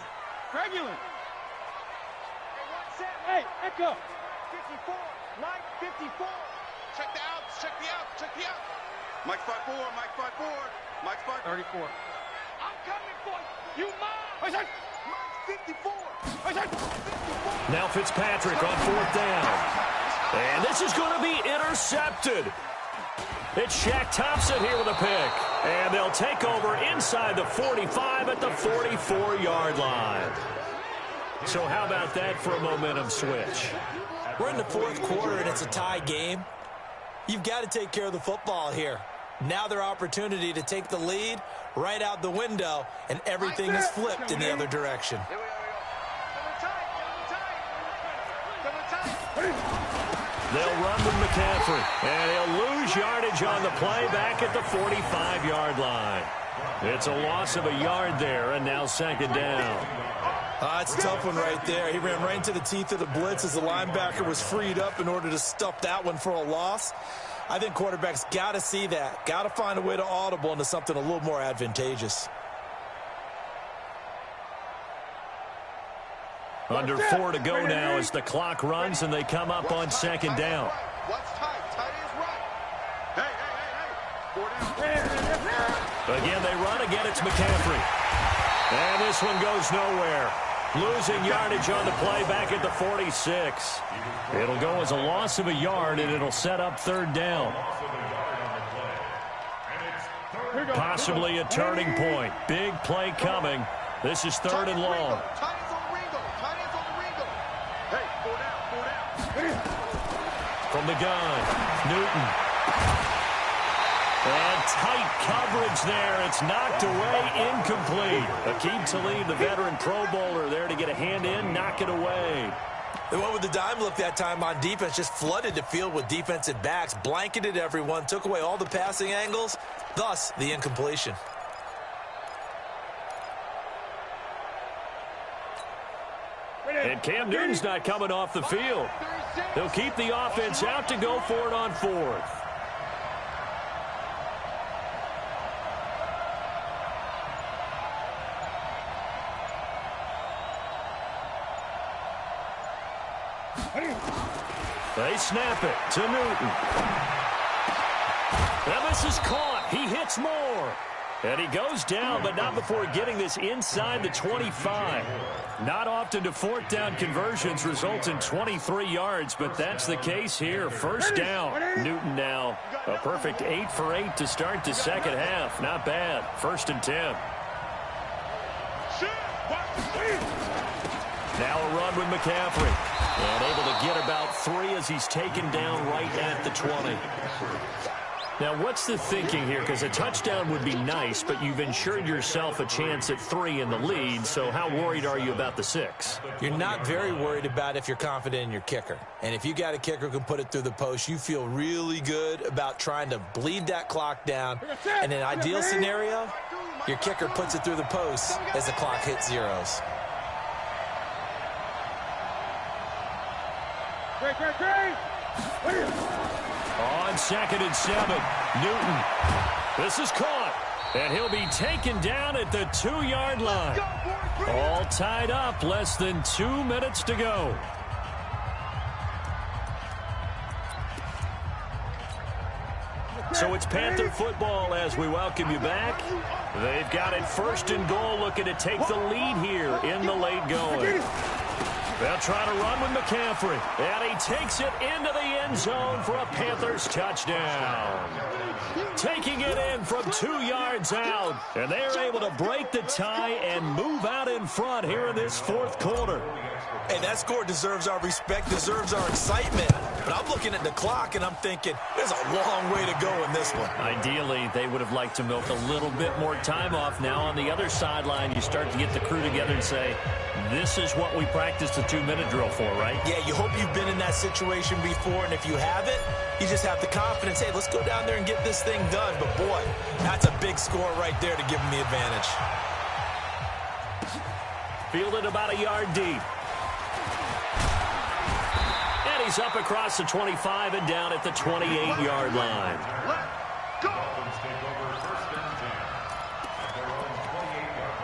[SPEAKER 3] Regular. Hey, Echo. 54. Mike, 54.
[SPEAKER 4] Check the outs, check the outs, check the outs. Mike 5-4, Mike 5-4, Mike 5-4.
[SPEAKER 3] 34. I'm coming for you. You mine. Mike 54.
[SPEAKER 1] Now Fitzpatrick on 4th down. And this is going to be intercepted. It's Shaq Thompson here with a pick. And they'll take over inside the 45 at the 44-yard line. So how about that for a momentum switch?
[SPEAKER 5] We're in the 4th quarter, and it's a tie game. You've got to take care of the football here. Now their opportunity to take the lead right out the window, and everything is flipped in the other direction.
[SPEAKER 1] They'll run with McCaffrey, and he'll lose yardage on the play back at the 45-yard line. It's a loss of a yard there, and now 2nd down.
[SPEAKER 5] It's a tough one right there. He ran right into the teeth of the blitz as the linebacker was freed up in order to stuff that one for a loss. I think quarterbacks got to see that. Got to find a way to audible into something a little more advantageous.
[SPEAKER 1] Under 4 to go now as the clock runs and they come up on 2nd down.
[SPEAKER 4] What's tight? Tight is right. Hey. 4 down.
[SPEAKER 1] Again, they run. Again, it's McCaffrey. And this one goes nowhere. Losing yardage on the play back at the 46. It'll go as a loss of a yard, and it'll set up 3rd down. Possibly a turning point. Big play coming. This is 3rd and long. From the gun, Newton. And tight coverage there. It's knocked away, incomplete. Aqib Talib, the veteran Pro Bowler, there to get a hand in, knock it away.
[SPEAKER 5] They went with the dime look that time on defense, just flooded the field with defensive backs, blanketed everyone, took away all the passing angles, thus the incompletion.
[SPEAKER 1] And Cam Newton's not coming off the field. They'll keep the offense out to go for it on 4th. They snap it to Newton. Now this is caught. He hits more. And he goes down, but not before getting this inside the 25. Not often do 4th down conversions result in 23 yards, but that's the case here. 1st down. Newton now a perfect 8 for 8 to start the 2nd half. Not bad. 1st and 10. Now a run with McCaffrey. And able to get about 3 as he's taken down right at the 20. Now, what's the thinking here? Because a touchdown would be nice, but you've ensured yourself a chance at 3 in the lead, so how worried are you about the 6?
[SPEAKER 5] You're not very worried about if you're confident in your kicker. And if you got a kicker who can put it through the post, you feel really good about trying to bleed that clock down. And in an ideal scenario, your kicker puts it through the post as the clock hits zeros.
[SPEAKER 3] Great.
[SPEAKER 1] On 2nd and 7, Newton. This is caught. And he'll be taken down at the 2-yard line. All tied up, less than 2 minutes to go. So it's Panther football as we welcome you back. They've got it 1st and goal, looking to take the lead here in the late going. They'll try to run with McCaffrey. And he takes it into the end zone for a Panthers touchdown. Taking it in from 2 yards out. And they're able to break the tie and move out in front here in this 4th quarter.
[SPEAKER 5] Hey, that score deserves our respect, deserves our excitement. But I'm looking at the clock, and I'm thinking, there's a long way to go in this one.
[SPEAKER 1] Ideally, they would have liked to milk a little bit more time off. Now on the other sideline, you start to get the crew together and say, this is what we practiced the 2-minute drill for, right?
[SPEAKER 5] Yeah, you hope you've been in that situation before, and if you haven't, you just have the confidence, hey, let's go down there and get this thing done. But, boy, that's a big score right there to give them the advantage.
[SPEAKER 1] Fielded about a yard deep. And he's up across the 25 and down at the 28-yard line.
[SPEAKER 2] Dolphins take over 1st and 10 at their own 28-yard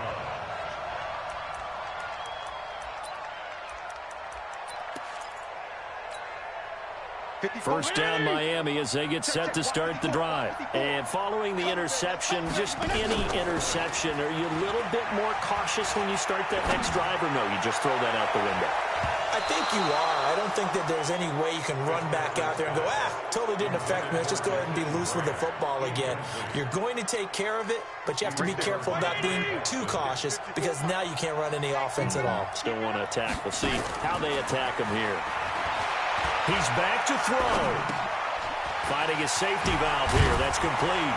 [SPEAKER 2] line.
[SPEAKER 1] First down Miami as they get set to start the drive. And following the interception, just any interception, are you a little bit more cautious when you start that next drive, or no, you just throw that out the window?
[SPEAKER 5] I think you are. I don't think that there's any way you can run back out there and go, totally didn't affect me. Let's just go ahead and be loose with the football again. You're going to take care of it, but you have to be careful about being too cautious because now you can't run any offense at all.
[SPEAKER 1] Still want to attack. We'll see how they attack him here. He's back to throw. Finding a safety valve here. That's complete.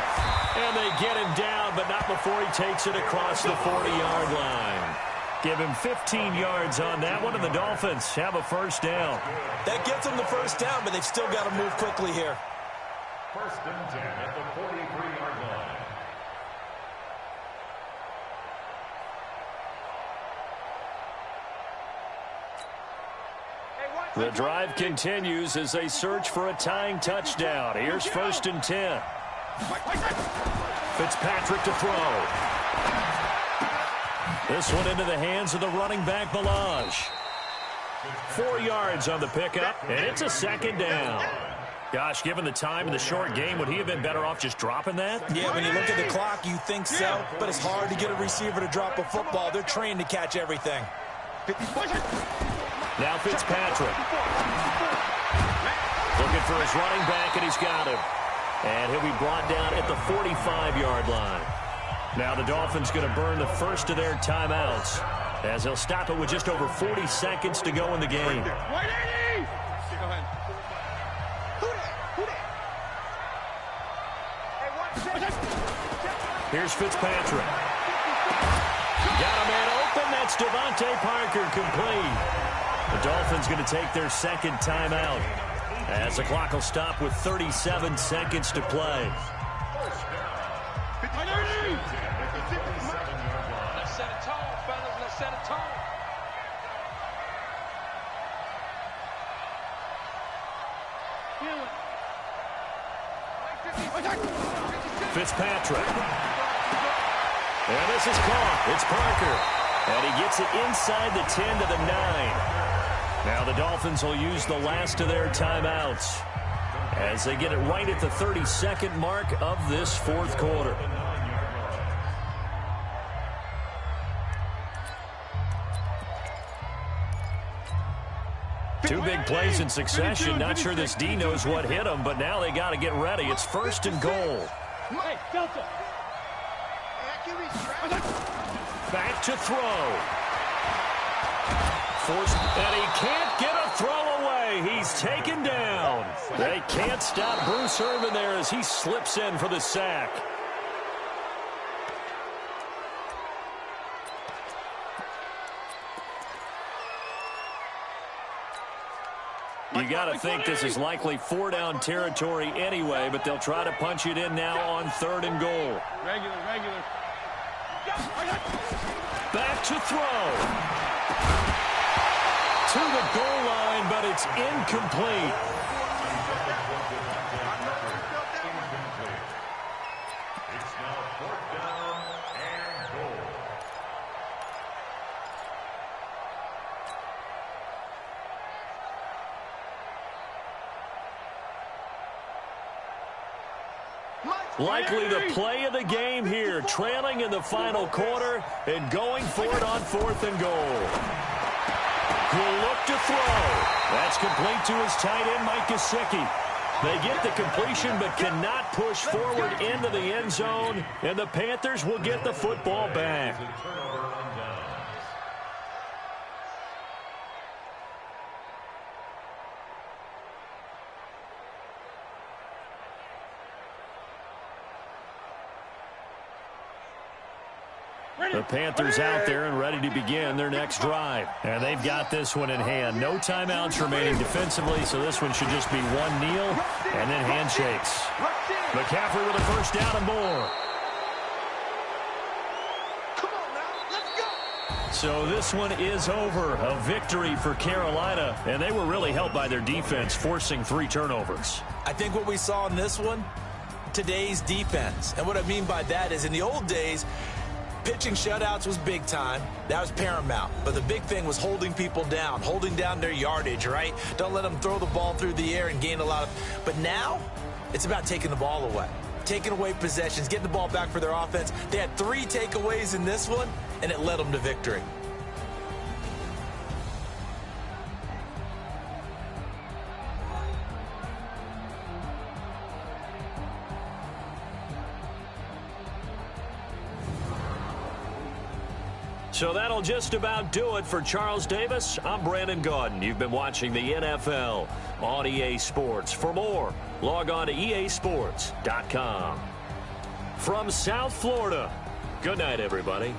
[SPEAKER 1] And they get him down, but not before he takes it across the 40-yard line. Give him 15 yards on that one, and the Dolphins have a first down.
[SPEAKER 5] That gets them the first down, but they've still got to move quickly here.
[SPEAKER 2] 1st and 10 at the 43-yard line.
[SPEAKER 1] The drive continues as they search for a tying touchdown. Here's 1st and 10. Fitzpatrick to throw. This one into the hands of the running back, Balaj. 4 yards on the pickup, and it's a 2nd down. Gosh, given the time in the short game, would he have been better off just dropping that?
[SPEAKER 5] Yeah, when you look at the clock, you think so, but it's hard to get a receiver to drop a football. They're trained to catch everything.
[SPEAKER 1] Now Fitzpatrick. Looking for his running back, and he's got him. And he'll be brought down at the 45-yard line. Now the Dolphins going to burn the first of their timeouts as they'll stop it with just over 40 seconds to go in the game. Here's Fitzpatrick. Got a man open. That's Devontae Parker complete. The Dolphins going to take their 2nd timeout as the clock will stop with 37 seconds to play.
[SPEAKER 3] Let's set a tone, fellas. Let's set a tone.
[SPEAKER 1] Fitzpatrick. And this is caught. It's Parker. And he gets it inside the 10 to the 9. Now the Dolphins will use the last of their timeouts as they get it right at the 32nd mark of this 4th quarter. Two big plays in succession. Not sure this D knows what hit him, but now they got to get ready. It's 1st and goal.
[SPEAKER 3] Hey, Delta.
[SPEAKER 1] Back to throw. Forced, and he can't get a throw away. He's taken down. They can't stop Bruce Irvin there as he slips in for the sack. You got to think this is likely 4-down territory anyway, but they'll try to punch it in now on 3rd and goal.
[SPEAKER 3] Regular.
[SPEAKER 1] Back to throw. To the goal line, but it's incomplete.
[SPEAKER 2] It's now 4th down
[SPEAKER 1] Likely the play of the game here, trailing in the final quarter and going for it on 4th and goal. He'll look to throw. That's complete to his tight end, Mike Gesicki. They get the completion but cannot push forward into the end zone, and the Panthers will get the football back. The Panthers out there and ready to begin their next drive. And they've got this one in hand. No timeouts remaining defensively, so this one should just be one kneel and then handshakes. McCaffrey with a first down and more. So this one is over. A victory for Carolina, and they were really helped by their defense, forcing 3 turnovers.
[SPEAKER 5] I think what we saw in this one, today's defense. And what I mean by that is in the old days, pitching shutouts was big time. That was paramount. But the big thing was holding people down, holding down their yardage, right? Don't let them throw the ball through the air and gain a lot of... But now, it's about taking the ball away. Taking away possessions, getting the ball back for their offense. They had 3 takeaways in this one, and it led them to victory.
[SPEAKER 1] So that'll just about do it for Charles Davis. I'm Brandon Gaudin. You've been watching the NFL on EA Sports. For more, log on to easports.com. From South Florida, good night, everybody.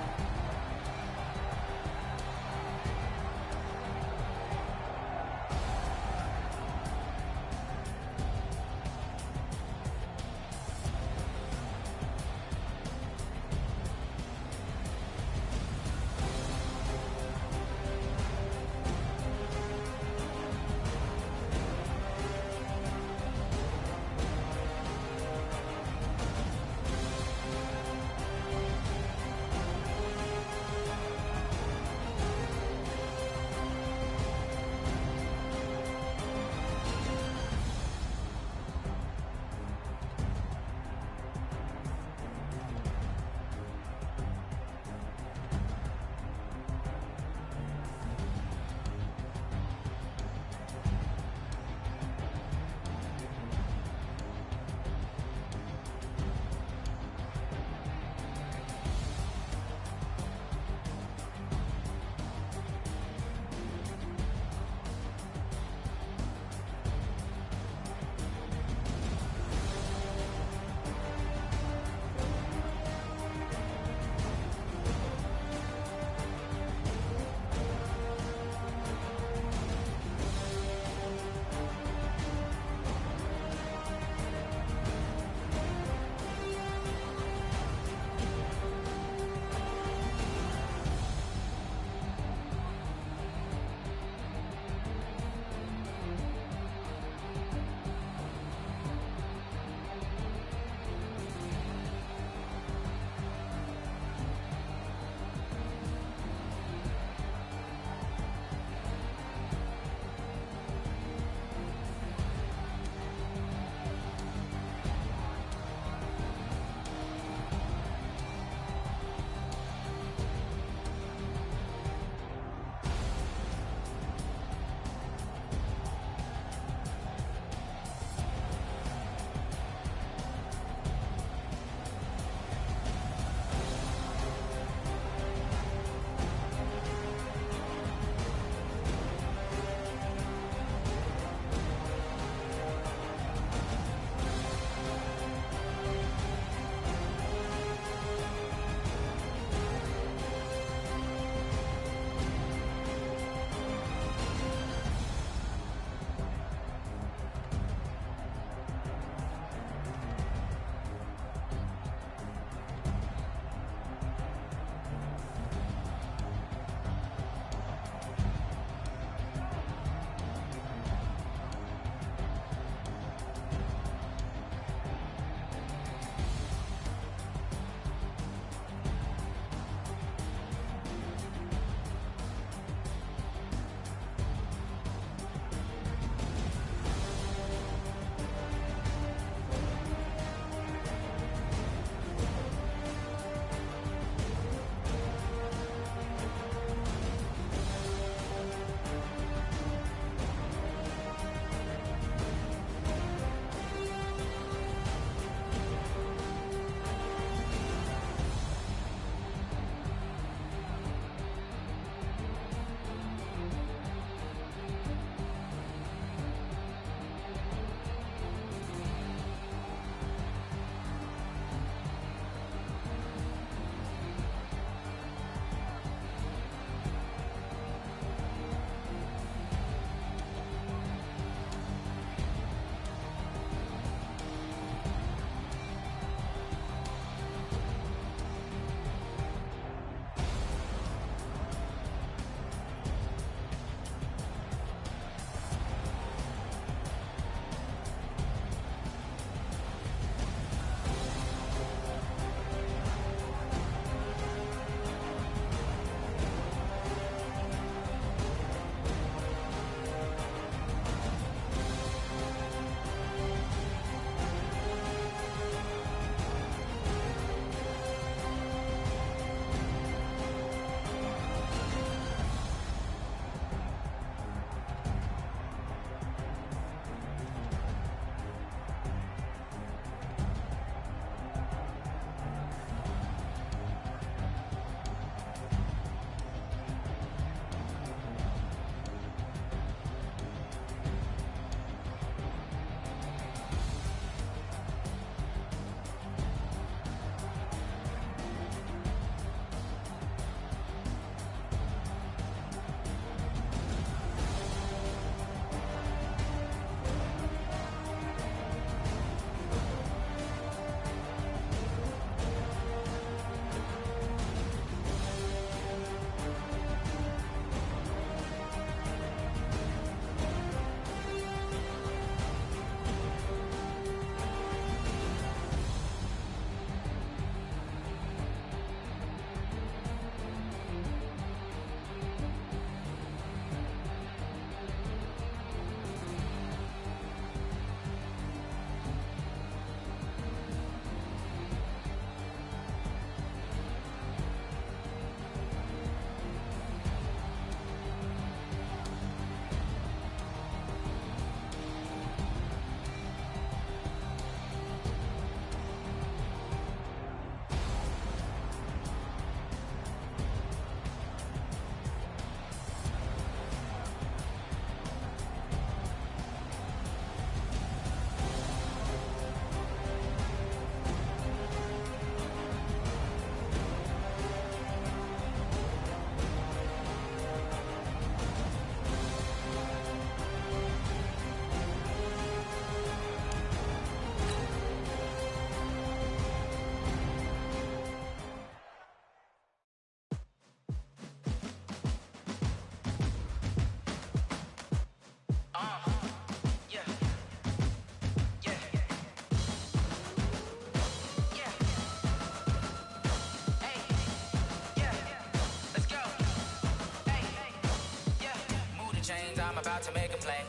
[SPEAKER 6] I'm about to make a play.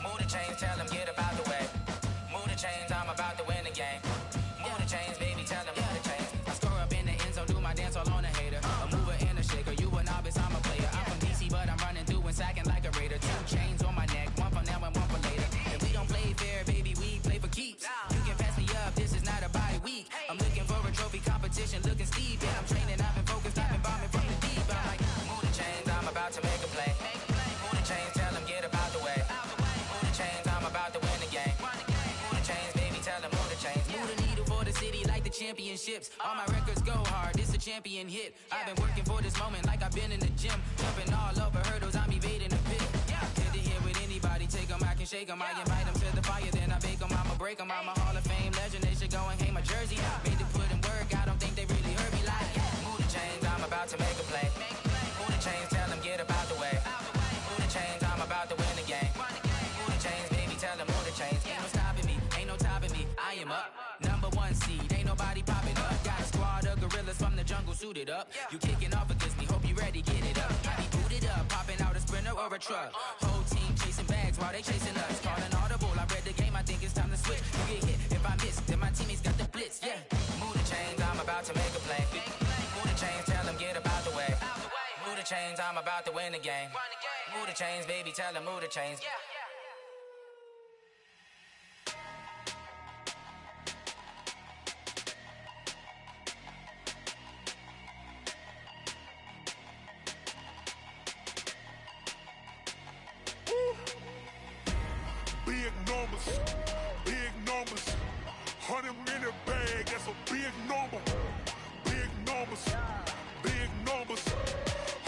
[SPEAKER 6] Move the chains, tell them get up out the way. Move the chains, I'm about to win the game. Move the chains, baby, tell them move the chains. I score up in the end zone, do my dance all on a hater. A mover and a shaker, you a novice, I'm a player. I'm from DC, but I'm running through and sacking like a raider. 2 chains on my neck, one for now and one for later. If we don't play fair, baby, we play for keeps. You can pass me up, this is not a bye week. I'm looking for a trophy competition, looking steep. Yeah, I'm training, I've been focused, I've been bombing from the deep. I'm like, move the chains, I'm about to make a play. Move the chains, tell them get up out the way. Move the chains, I'm about to win the game. Move the chains, baby, tell them move the chains. Move the needle for the city like the championships. All my records go hard, this a champion hit. I've been working for this moment like I've been in the gym. Jumping all over hurdles, I'm evading the pit. Get to here with anybody, take them, I can shake them. I invite them to the fire, then I bake them, I'ma break them. I'm a Hall of Fame legend, they should go and hang my jersey. Made to put in work, I don't think they really heard me like, move the chains, I'm about to make a play. Move the chains, tell them get up out the way. Move the chains, I'm about to win the game. Move the chains, baby, tell them move the chains. Ain't no stopping me, ain't no topping me, I am up. Number 1 seed, ain't nobody popping up. Got a squad of gorillas from the jungle suited up. You kicking off against me, hope you ready, get it up. I be booted up, popping out a Sprinter or a truck. Whole team chasing bags while they chasing us. Calling audible, I read the game, I think it's time to switch. You get hit, if I miss, then my teammates got the blitz, yeah. Move the chains, I'm about to make a play. Move the chains, tell them get up out the way. Move the chains, I'm about to win the game. Move the chains, baby, tell them move the chains.
[SPEAKER 7] Big numbers, big numbers. 100-minute bag, that's a big number. Big numbers, big numbers.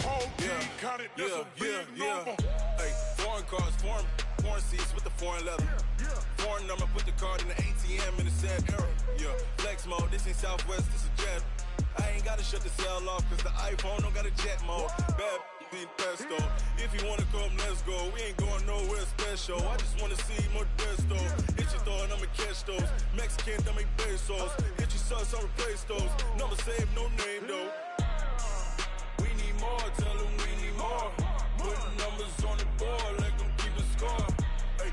[SPEAKER 7] Whole team counted, that's a big number.
[SPEAKER 8] Hey, foreign cars, foreign seats with the foreign leather. Foreign number, put the card in the ATM in the sad era. Yeah, flex mode, this ain't Southwest, this is jet. I ain't gotta shut the cell off, cause the iPhone don't got a jet mode. Bad be pesto. If you wanna come, let's go. We ain't going nowhere special. I just wanna see more desto. Hit your thought, I'ma catch those. Mexican, don't make pesos. Hit your sauce, I'll replace those. Number save, no name though. We need more, tell them we need more. Putting numbers on the board, like them keep a score. Hey,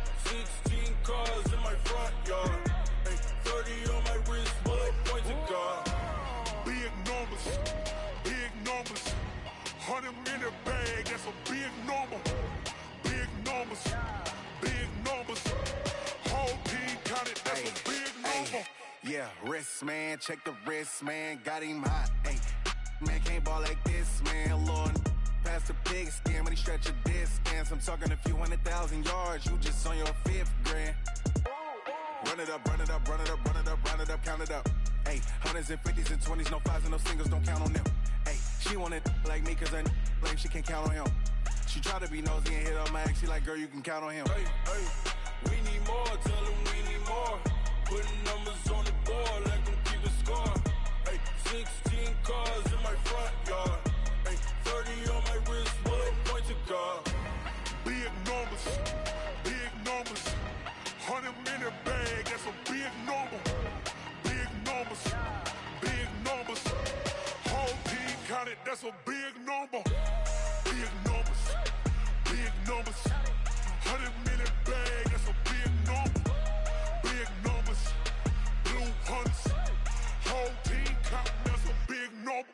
[SPEAKER 8] 16 cars in my front yard. Hey, 30 on my wrist, bullet points a car.
[SPEAKER 7] Big numbers, big numbers. 100-minute bag, that's a big number. Big numbers, big numbers. Whole team counted, that's a big number.
[SPEAKER 9] Yeah, wrist man, check the wrist man, got him hot. Ay, man can't ball like this, man. Lord, past the pig skin when he stretch a distance. I'm talking a few 100,000 yards, you just on your 5th grand. Run it up, run it up, run it up, run it up, run it up, count it up. Ay, 100s and 50s and 20s, no 5s and no singles, don't count on them. Ay, she want it like me cause her blame she can't count on him. She try to be nosy and hit up my ex, she like, girl, you can count on him.
[SPEAKER 8] Hey, hey, we need more, tell them we need more. Putting numbers on the board, like them keep a score. Hey, 16 cars in my front yard. Hey, 30 on my wrist, bullet points a car.
[SPEAKER 7] Big numbers, big numbers. 100-minute bag, that's a big number. Big numbers, big numbers. Whole team counted, that's a big number. Big numbers, big numbers. 100-minute bag, that's a big number. Big numbers, blue hunts. Whole team counting, that's a big number.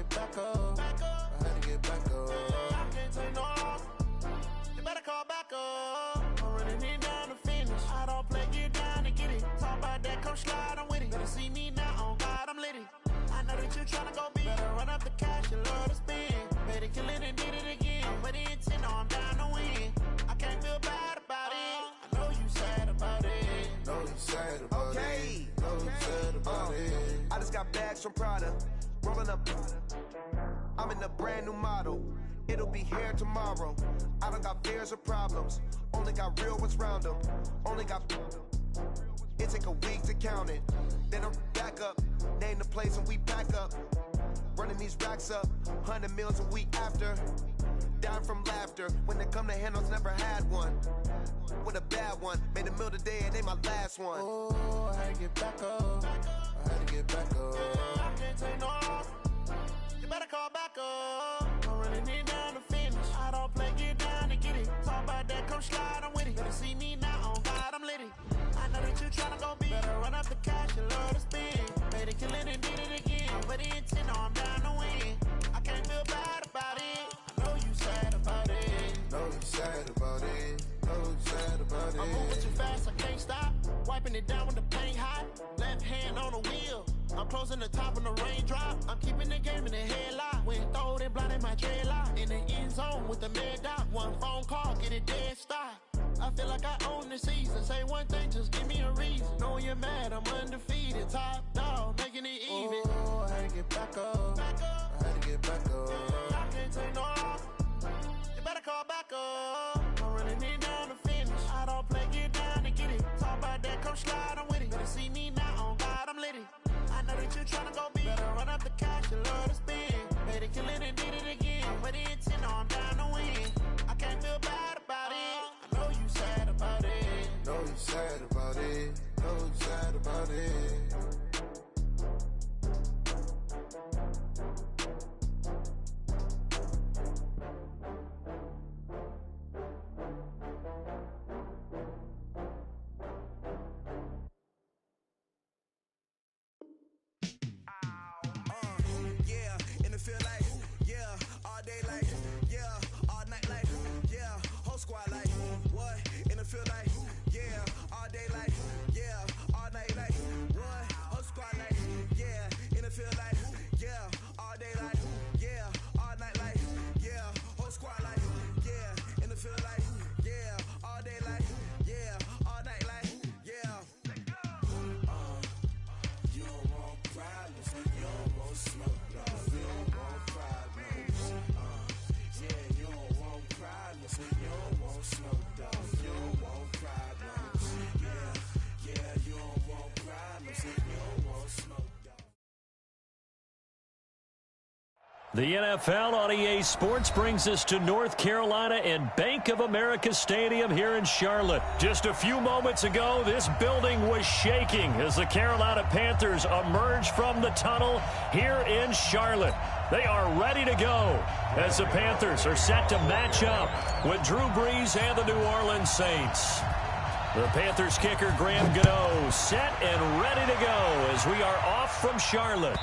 [SPEAKER 10] Back up. I had to get back up. I can't take no loss. You better call back up. I'm running it down to finish. I don't play, get down to get it. Talk about that, come slide, I'm with it. Better see me now, on God, I'm litty. I know that you tryna go big. Better run up the cash, you love to spend. Better kill it and did it again. I'm with the intent, no, I'm down to win. I can't feel bad about it. I know you sad about it.
[SPEAKER 11] Know you sad about it. Know you sad about it.
[SPEAKER 12] I just got bags from Prada. Rolling up, I'm in a brand new model. It'll be here tomorrow. I don't got fears or problems. Only got real ones round them. Only got. It take a week to count it. Then I'm back up. Name the place and we back up. Running these racks up. 100 meals a week after. Dying from laughter. When it come to handles, never had one. With a bad one. Made a meal today and they my last one.
[SPEAKER 10] Oh, I had to get back up. I had to get back up. I can't take no loss. You better call back up. I'm running it down to finish. I don't play, get down to get it. Talk about that, come slide, I'm with it. Better see me now, on God, I'm litty. I know that you tryna go big. Better run up the cash and love to spend. Made it, kill it, and did it again. But the intent, I'm down to win. I can't feel bad about it. I know you sad about it.
[SPEAKER 11] Know you sad about it. Know you sad about it.
[SPEAKER 10] I'm moving too fast, I can't stop. Wiping it down with the paint hot. Left hand on the wheel. I'm closing the top when the raindrop. I'm keeping the game in the headlock. When throwed and blinded my dreadlock. In the end zone with the mad dot. One phone call, get it dead stop. I feel like I own the season. Say one thing, just give me a reason. Knowing you're mad, I'm undefeated. Top dog, making it even.
[SPEAKER 11] Oh, I had to get back up. I had to get back up.
[SPEAKER 10] I can't take no loss. You better call back up. I'm running it down to finish. I don't play, get down to get it. Talk about that, come slide, I'm with it. Better see me now, on God, I'm litty. I know that you tryna go big. Better run up the cash and love to spend. Made it, kill it, and did it again. But the intent, I'm down to win. I can't feel bad about it. I know you sad about it.
[SPEAKER 11] Know you sad about it. Know you sad about it.
[SPEAKER 1] The NFL on EA Sports brings us to North Carolina and Bank of America Stadium here in Charlotte. Just a few moments ago, this building was shaking as the Carolina Panthers emerged from the tunnel here in Charlotte. They are ready to go as the Panthers are set to match up with Drew Brees and the New Orleans Saints. The Panthers kicker Graham Gano set and ready to go as we are off from Charlotte.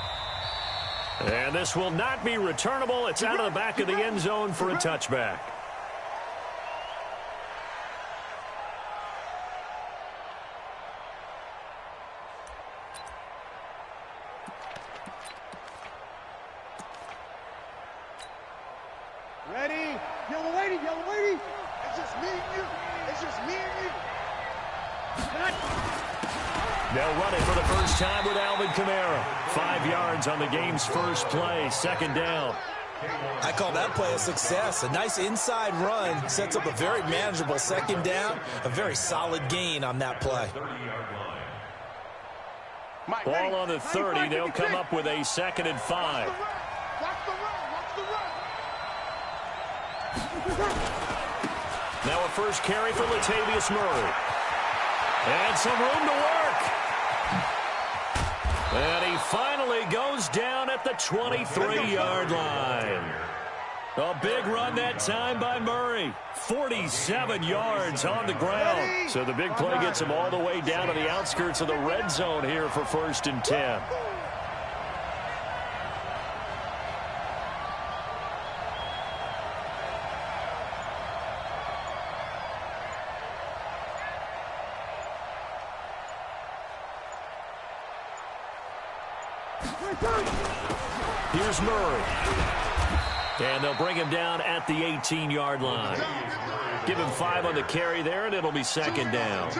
[SPEAKER 1] And this will not be returnable. It's out of the back of the end zone for a touchback.
[SPEAKER 3] Ready? Yellow lady, yellow lady. It's just me and you. It's just me and you.
[SPEAKER 1] They'll run it for the first time with Alvin Kamara. 5 yards on the game's first play, second down.
[SPEAKER 5] I call that play a success. A nice inside run sets up a very manageable second down. A very solid gain on that play.
[SPEAKER 1] Ball on the 30. They'll come up with a 2nd and 5. Now a first carry for Latavius Murray. And some room to work. And he finally goes down at the 23-yard line. A big run that time by Murray. 47 yards on the ground. So the big play gets him all the way down to the outskirts of the red zone here for 1st and 10. Here's Murray. And they'll bring him down at the 18-yard line. Give him 5 on the carry there, and it'll be 2nd down.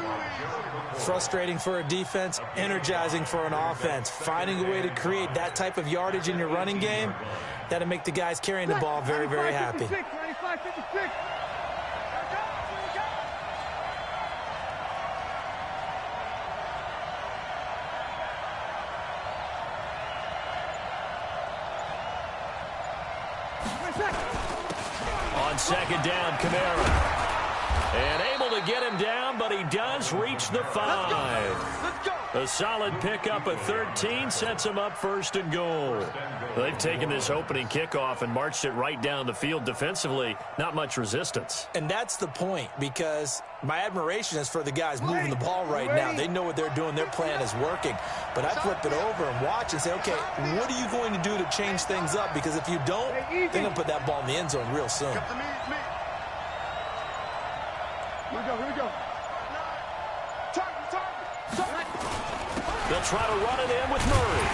[SPEAKER 5] Frustrating for a defense, energizing for an offense. Finding a way to create that type of yardage in your running game, that'll make the guys carrying the ball very, very happy.
[SPEAKER 3] 95-56.
[SPEAKER 1] On second down, Kamara. And able to get him down, but he does reach the 5. A solid pickup at 13 sets him up 1st and goal. They've taken this opening kickoff and marched it right down the field defensively. Not much resistance.
[SPEAKER 5] And that's the point, because my admiration is for the guys moving the ball right now. They know what they're doing. Their plan is working. But I flip it over and watch and say, okay, what are you going to do to change things up? Because if you don't, they're going to put that ball in the end zone real soon.
[SPEAKER 3] Here we go.
[SPEAKER 1] They'll try to run it in with Murray.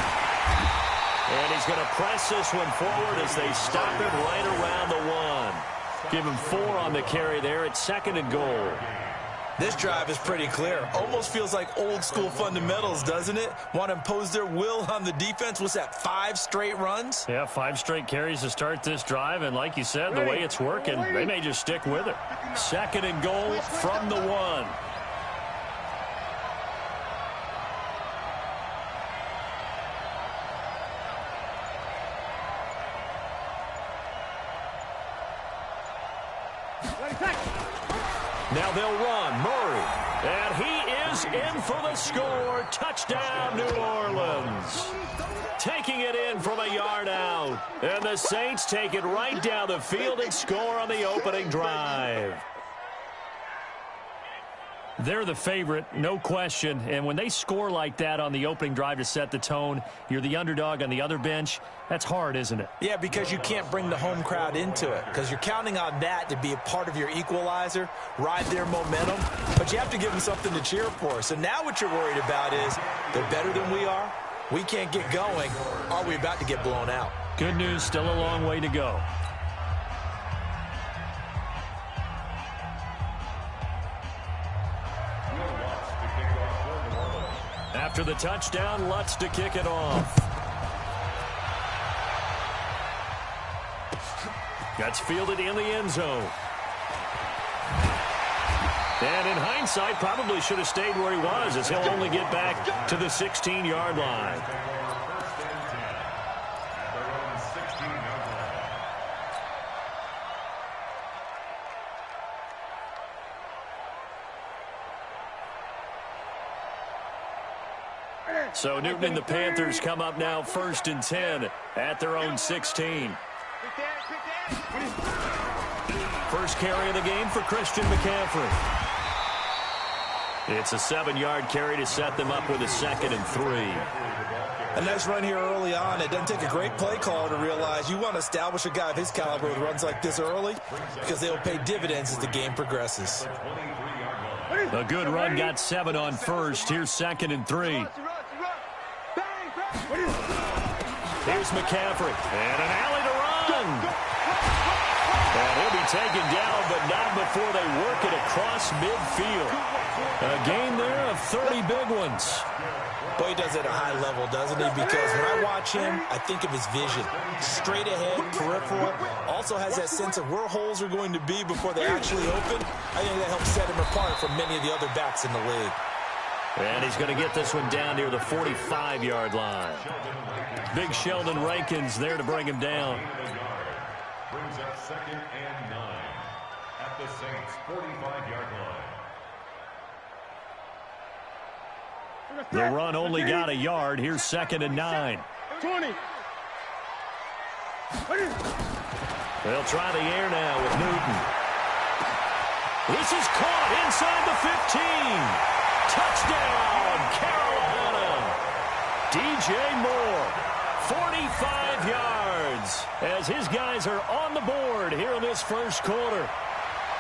[SPEAKER 1] And he's going to press this one forward as they stop him right around the 1. Give him 4 on the carry there. It's 2nd and goal.
[SPEAKER 5] This drive is pretty clear. Almost feels like old school fundamentals, doesn't it? Want to impose their will on the defense. What's that, 5 straight runs?
[SPEAKER 1] Yeah, 5 straight carries to start this drive. And like you said, the way it's working, they may just stick with it. 2nd and goal from the 1. Now they'll run. Murray. And he is in for the score. Touchdown, New Orleans. Taking it in from a yard out. And the Saints take it right down the field and score on the opening drive. They're the favorite, no question. And when they score like that on the opening drive to set the tone, you're the underdog on the other bench. That's hard, isn't it?
[SPEAKER 5] Yeah, because you can't bring the home crowd into it, because you're counting on that to be a part of your equalizer, ride their momentum. But you have to give them something to cheer for. So now what you're worried about is they're better than we are. We can't get going. Are we about to get blown out?
[SPEAKER 1] Good news, still a long way to go. After the touchdown, Lutz to kick it off. That's fielded in the end zone. And in hindsight, probably should have stayed where he was, as he'll only get back to the 16-yard line. So Newton and the Panthers come up now 1st and 10 at their own 16. First carry of the game for Christian McCaffrey. It's a 7-yard carry to set them up with a 2nd and 3.
[SPEAKER 5] A nice run here early on. It doesn't take a great play caller to realize you want to establish a guy of his caliber with runs like this early, because they'll pay dividends as the game progresses.
[SPEAKER 1] A good run got 7 on first. Here's 2nd and 3. Here's McCaffrey. And an alley to run. And he'll be taken down, but not before they work it across midfield. A gain there of 30 big ones.
[SPEAKER 5] Boy, he does it at a high level, doesn't he? Because when I watch him, I think of his vision. Straight ahead, peripheral. Also has that sense of where holes are going to be before they actually open. I think that helps set him apart from many of the other backs in the league.
[SPEAKER 1] And he's going to get this one down near the 45-yard line. Big Sheldon Rankins there to bring him down.
[SPEAKER 2] Brings up 2nd and 9 at the Saints' 45-yard line.
[SPEAKER 1] The run only got a yard. Here's 2nd and 9.
[SPEAKER 3] 20.
[SPEAKER 1] They'll try the air now with Newton. This is caught inside the 15. Touchdown, Carolina. DJ Moore, 45 yards, as his guys are on the board here in this first quarter.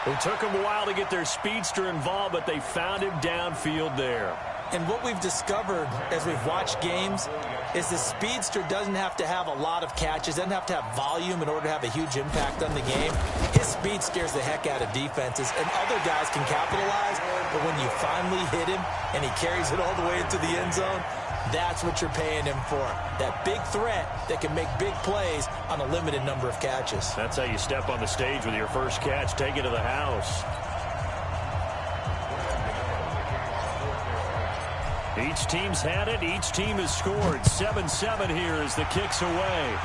[SPEAKER 1] It took them a while to get their speedster involved, but they found him downfield there.
[SPEAKER 5] And what we've discovered as we've watched games is the speedster doesn't have to have a lot of catches, doesn't have to have volume in order to have a huge impact on the game. His speed scares the heck out of defenses, and other guys can capitalize, but when you finally hit him and he carries it all the way into the end zone, that's what you're paying him for. That big threat that can make big plays on a limited number of catches.
[SPEAKER 1] That's how you step on the stage with your first catch, take it to the house. Each team's had it. Each team has scored. 7-7 here as the kick's away.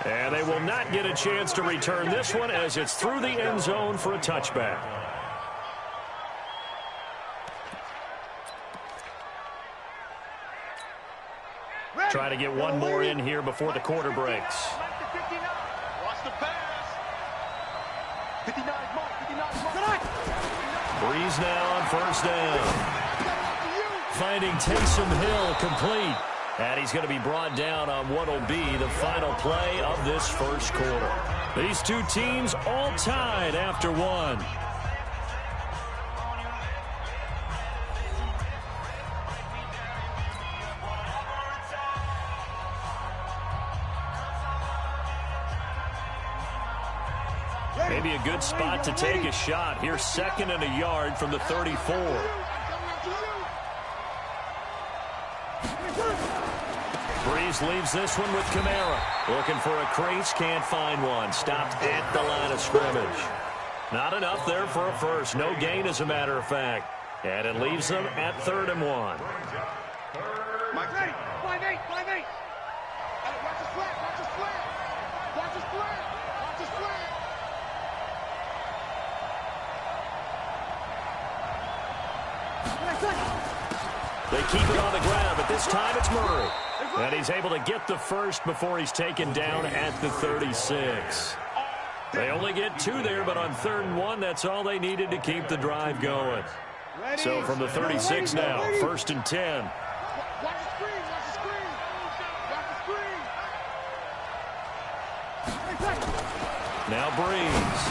[SPEAKER 1] And they will not get a chance to return this one as it's through the end zone for a touchback. Try to get one more in here before the quarter breaks.
[SPEAKER 3] Watch the pass. 59, Mark, 59.
[SPEAKER 1] Breeze now on first down. Finding Taysom Hill complete. And he's going to be brought down on what will be the final play of this first quarter. These two teams all tied after one. Maybe a good spot to take a shot. Here's 2nd and a yard from the 34. Breeze leaves this one with Kamara. Looking for a crease, can't find one. Stopped at the line of scrimmage. Not enough there for a first. No gain, as a matter of fact. And it leaves them at 3rd and 1.
[SPEAKER 3] Mike, ready. 5-8, 5-8. Watch his flag, watch his flag. Watch his flag, watch his flag.
[SPEAKER 1] They keep it on the ground, but this time it's Murray. And he's able to get the first before he's taken down at the 36. They only get 2 there, but on 3rd and 1, that's all they needed to keep the drive going. So from the 36 now, 1st and 10.
[SPEAKER 3] Watch the screen, watch the screen. Watch the screen.
[SPEAKER 1] Now Breeze.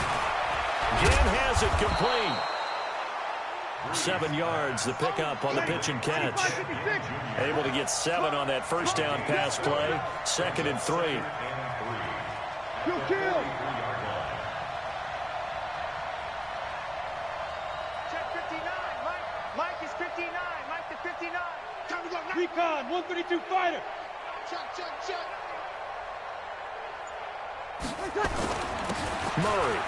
[SPEAKER 1] Again has it complete. 7 yards, the pickup on the pitch and catch. Able to get 7 on that first down pass play. 2nd and 3.
[SPEAKER 3] Kill. Check 59. Mike is 59. Mike to 59. Time to go. Recon, 132 fighter. Check.
[SPEAKER 1] Murray.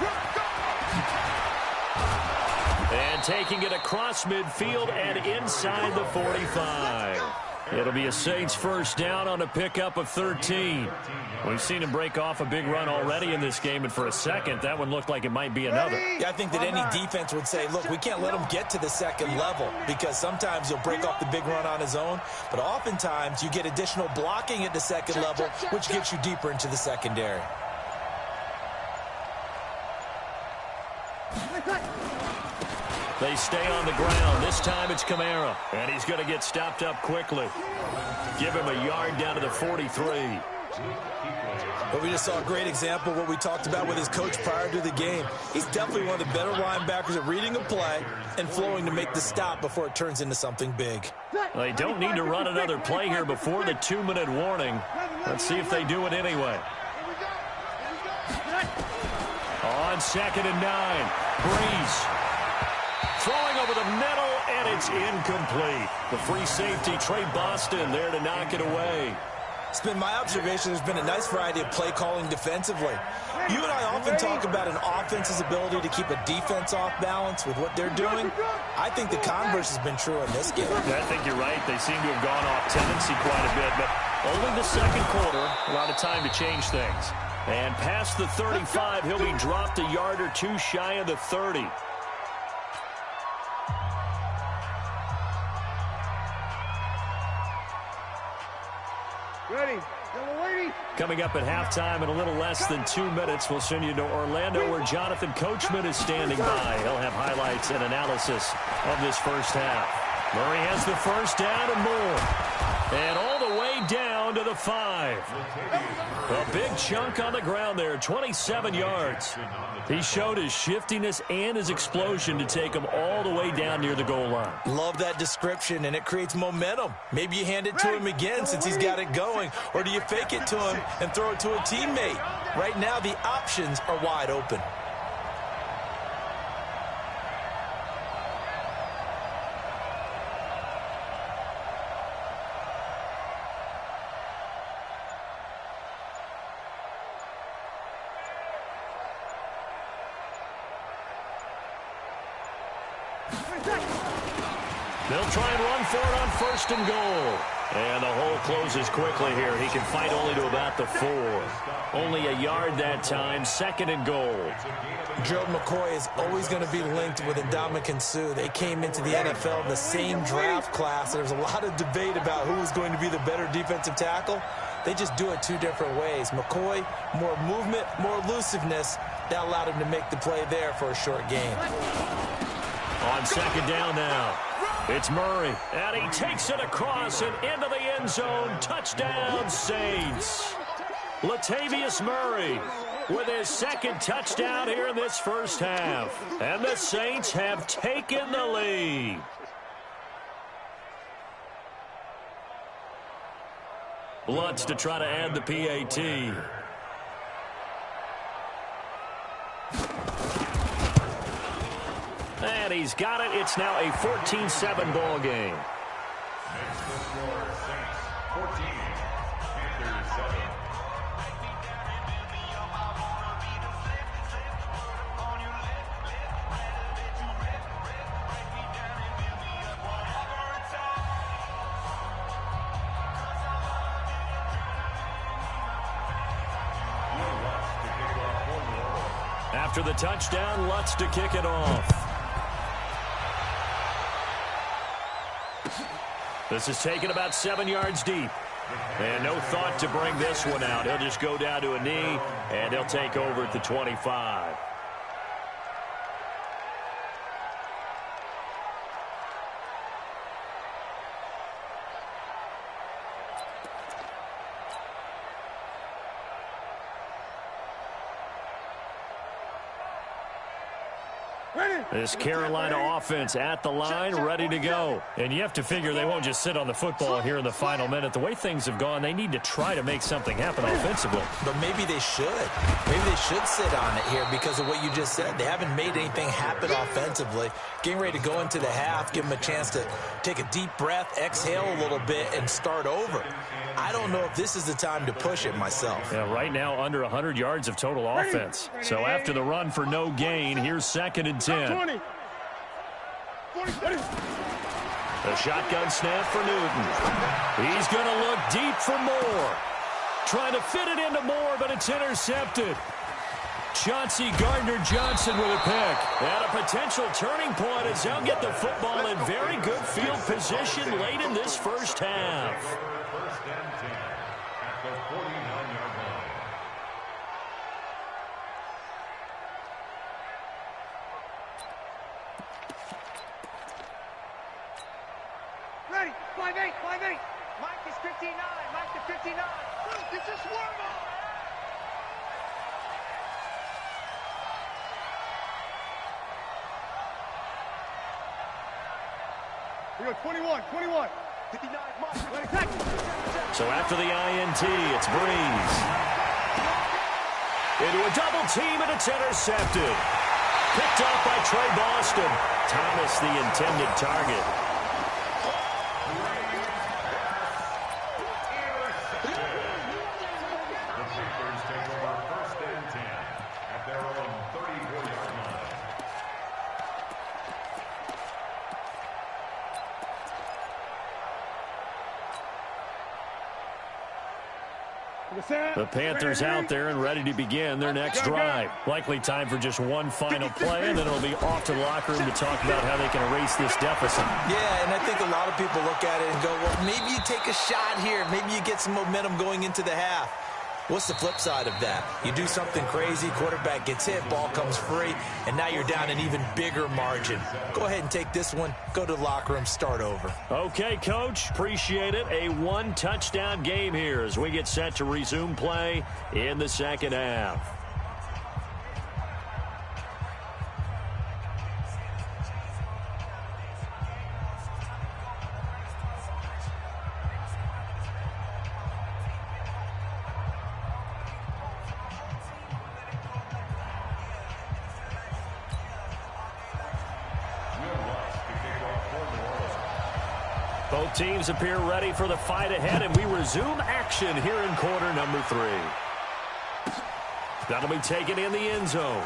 [SPEAKER 1] And taking it across midfield and inside the 45. It'll be a Saints first down on a pickup of 13. We've seen him break off a big run already in this game, and for a second, that one looked like it might be another.
[SPEAKER 5] Yeah, I think that any defense would say, look, we can't let him get to the second level, because sometimes he'll break off the big run on his own, but oftentimes you get additional blocking at the second level, which gets you deeper into the secondary.
[SPEAKER 1] They stay on the ground. This time it's Kamara. And he's going to get stopped up quickly. Give him a yard down to the 43.
[SPEAKER 5] But we just saw a great example of what we talked about with his coach prior to the game. He's definitely one of the better linebackers at reading a play and flowing to make the stop before it turns into something big.
[SPEAKER 1] They don't need to run another play here before the 2-minute warning. Let's see if they do it anyway. On 2nd and 9, Breeze. Throwing over the middle, and it's incomplete. The free safety, Trey Boston, there to knock it away.
[SPEAKER 5] It's been my observation there's been a nice variety of play calling defensively. You and I often talk about an offense's ability to keep a defense off balance with what they're doing. I think the converse has been true in this game.
[SPEAKER 1] I think you're right. They seem to have gone off tendency quite a bit, but only the second quarter, a lot of time to change things. And past the 35, he'll be dropped a yard or two shy of the 30.
[SPEAKER 3] Ready.
[SPEAKER 1] Coming up at halftime in a little less than 2 minutes, we'll send you to Orlando where Jonathan Coachman is standing by. He'll have highlights and analysis of this first half. Murray has the first down and more. And all the way down to the 5. A big chunk on the ground there, 27 yards. He showed his shiftiness and his explosion to take him all the way down near the goal line.
[SPEAKER 5] Love that description, and it creates momentum. Maybe you hand it to him again since he's got it going, or do you fake it to him and throw it to a teammate? Right now, the options are wide open.
[SPEAKER 1] They'll try and run for it on 1st and goal. And the hole closes quickly here. He can fight only to about the 4. Only a yard that time, 2nd and goal.
[SPEAKER 5] Gerald McCoy is always going to be linked with Ndamukong Suh. They came into the NFL in the same draft class. There's a lot of debate about who is going to be the better defensive tackle. They just do it 2 different ways. McCoy, more movement, more elusiveness. That allowed him to make the play there for a short gain.
[SPEAKER 1] On 2nd down now. It's Murray, and he takes it across and into the end zone. Touchdown, Saints. Latavius Murray with his 2nd touchdown here in this first half. And the Saints have taken the lead. Lutz to try to add the PAT. And he's got it. It's now a 14-7 ball game.
[SPEAKER 2] Next score, Saints 14, Panthers 7.
[SPEAKER 1] After the touchdown, Lutz to kick it off. This is taken about 7 yards deep. And no thought to bring this one out. He'll just go down to a knee, and he'll take over at the 25. This Carolina offense at the line, ready to go. And you have to figure they won't just sit on the football here in the final minute. The way things have gone, they need to try to make something happen offensively.
[SPEAKER 5] But maybe they should. Maybe they should sit on it here because of what you just said. They haven't made anything happen offensively. Getting ready to go into the half, give them a chance to take a deep breath, exhale a little bit, and start over. I don't know if this is the time to push it myself.
[SPEAKER 1] Yeah, right now under 100 yards of total offense. So after the run for no gain, here's 2nd and 10. The shotgun snap for Newton. He's going to look deep for Moore. Trying to fit it into Moore, but it's intercepted. Chauncey Gardner-Johnson with a pick. And a potential turning point as they'll get the football in very good field position late in this first half.
[SPEAKER 2] First and 10 at the 49-yard line.
[SPEAKER 3] Ready, 5-8, 5-8. Mike is 59, Mike to 59. It's a swarm ball. We go 21, 21. 59, Mike.
[SPEAKER 1] So after the INT, it's Breeze. Into a double team, and it's intercepted. Picked off by Trey Boston. Thomas, the intended target. The Panthers out there and ready to begin their next drive. Likely time for just one final play, and then it'll be off to the locker room to talk about how they can erase this deficit.
[SPEAKER 5] Yeah, and I think a lot of people look at it and go, well, maybe you take a shot here. Maybe you get some momentum going into the half. What's the flip side of that? You do something crazy, quarterback gets hit, ball comes free, and now you're down an even bigger margin. Go ahead and take this one, go to the locker room, start over.
[SPEAKER 1] Okay, Coach, appreciate it. A one-touchdown game here as we get set to resume play in the second half. Both teams appear ready for the fight ahead, and we resume action here in quarter number 3. That'll be taken in the end zone.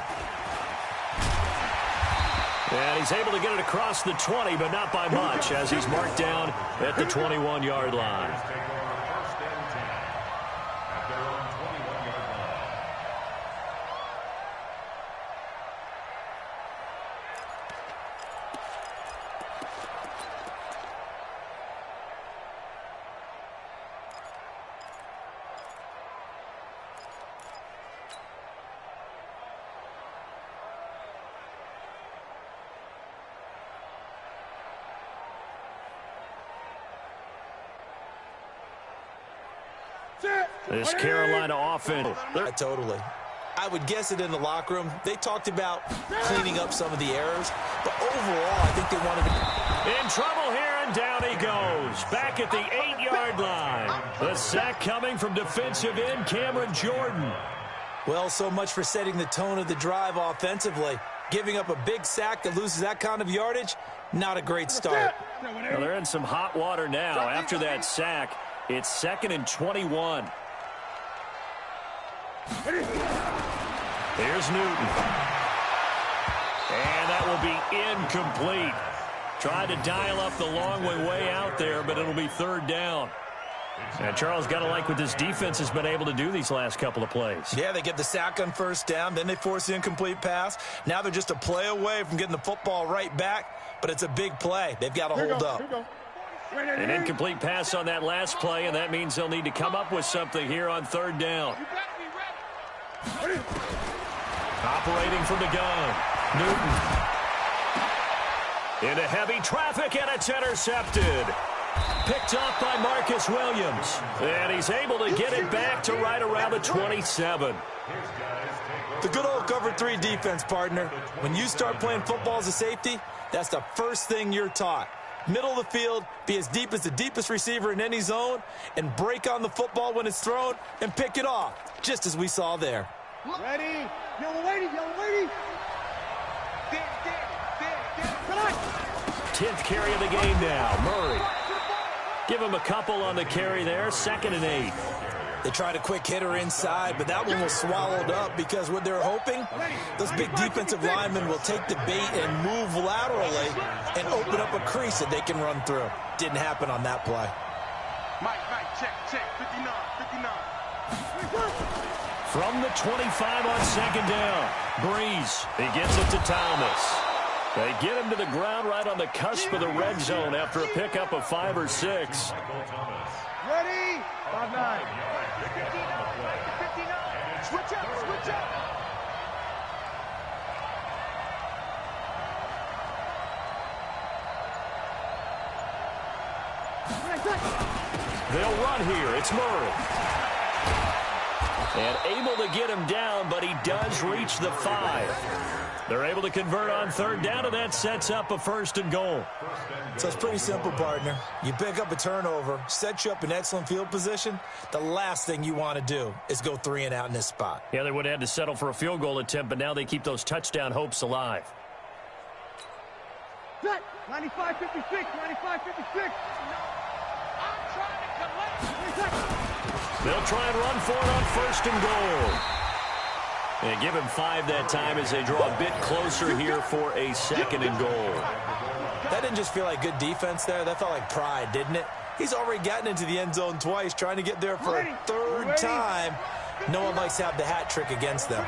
[SPEAKER 1] And he's able to get it across the 20, but not by much, as he's marked down at the 21-yard line. This Carolina offense.
[SPEAKER 5] Totally. I would guess it in the locker room. They talked about cleaning up some of the errors, but overall, I think they wanted to.
[SPEAKER 1] In trouble here, and down he goes. Back at the 8-yard line. The sack coming from defensive end Cameron Jordan.
[SPEAKER 5] Well, so much for setting the tone of the drive offensively. Giving up a big sack that loses that kind of yardage, not a great start.
[SPEAKER 1] Well, they're in some hot water now after that sack. It's 2nd and 21. Here's Newton. And that will be incomplete. Tried to dial up the long way out there, but it'll be 3rd down. And Charles, got to like what this defense has been able to do these last couple of plays.
[SPEAKER 5] Yeah, they get the sack on 1st down, then they force the incomplete pass. Now they're just a play away from getting the football right back, but it's a big play. They've got to hold up.
[SPEAKER 1] An incomplete pass on that last play, and that means they'll need to come up with something here on 3rd down. Operating from the gun, Newton. Into heavy traffic, and it's intercepted. Picked off by Marcus Williams. And he's able to get it back to right around the 27.
[SPEAKER 5] The good old cover 3 defense, partner. When you start playing football as a safety, that's the first thing you're taught. Middle of the field, be as deep as the deepest receiver in any zone, and break on the football when it's thrown and pick it off, just as we saw there.
[SPEAKER 3] Ready? Yellow lady, yellow lady.
[SPEAKER 1] 10th carry of the game now, Murray. Give him a couple on the carry there, 2nd and 8.
[SPEAKER 5] They tried a quick hitter inside, but that one was swallowed up because what they're hoping, those big defensive linemen will take the bait and move laterally and open up a crease that they can run through. Didn't happen on that play.
[SPEAKER 4] Mike, check, 59.
[SPEAKER 1] From the 25 on 2nd down, Breeze. He gets it to Thomas. They get him to the ground right on the cusp of the red zone after a pickup of 5 or 6.
[SPEAKER 3] Ready? 5-9. 59. Switch up.
[SPEAKER 1] They'll run here. It's Murray. And able to get him down, but he does reach the 5. They're able to convert on 3rd down, and that sets up a 1st and goal.
[SPEAKER 5] So it's pretty simple, partner. You pick up a turnover, set you up in excellent field position. The last thing you want to do is go 3 and out in this spot.
[SPEAKER 1] Yeah, they would have had to settle for a field goal attempt, but now they keep those touchdown hopes alive.
[SPEAKER 3] 95-56, 95-56. I'm trying to collect.
[SPEAKER 1] They'll try and run for it on 1st and goal. And give him 5 that time as they draw a bit closer here for a 2nd and goal.
[SPEAKER 5] That didn't just feel like good defense there. That felt like pride, didn't it? He's already gotten into the end zone twice, trying to get there for a 3rd time. No one likes to have the hat trick against them.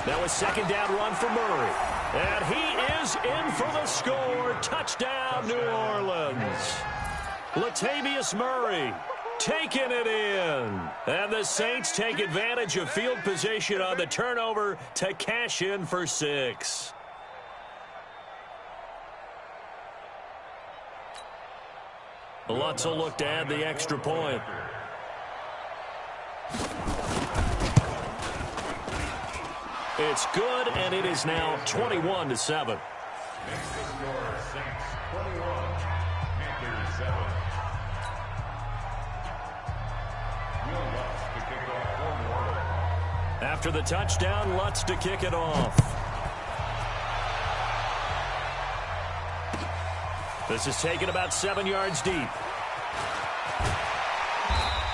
[SPEAKER 1] Now a 2nd down run for Murray. And he is in for the score. Touchdown, New Orleans. Latavius Murray taking it in. And the Saints take advantage of field position on the turnover to cash in for 6. Lutz will look to add the extra point. It's good, and it is now 21-7.
[SPEAKER 2] Next to score, Saints 21, Panthers 7. Will Lutz to kick off for New Orleans.
[SPEAKER 1] After the touchdown, Lutz to kick it off. This is taken about 7 yards deep.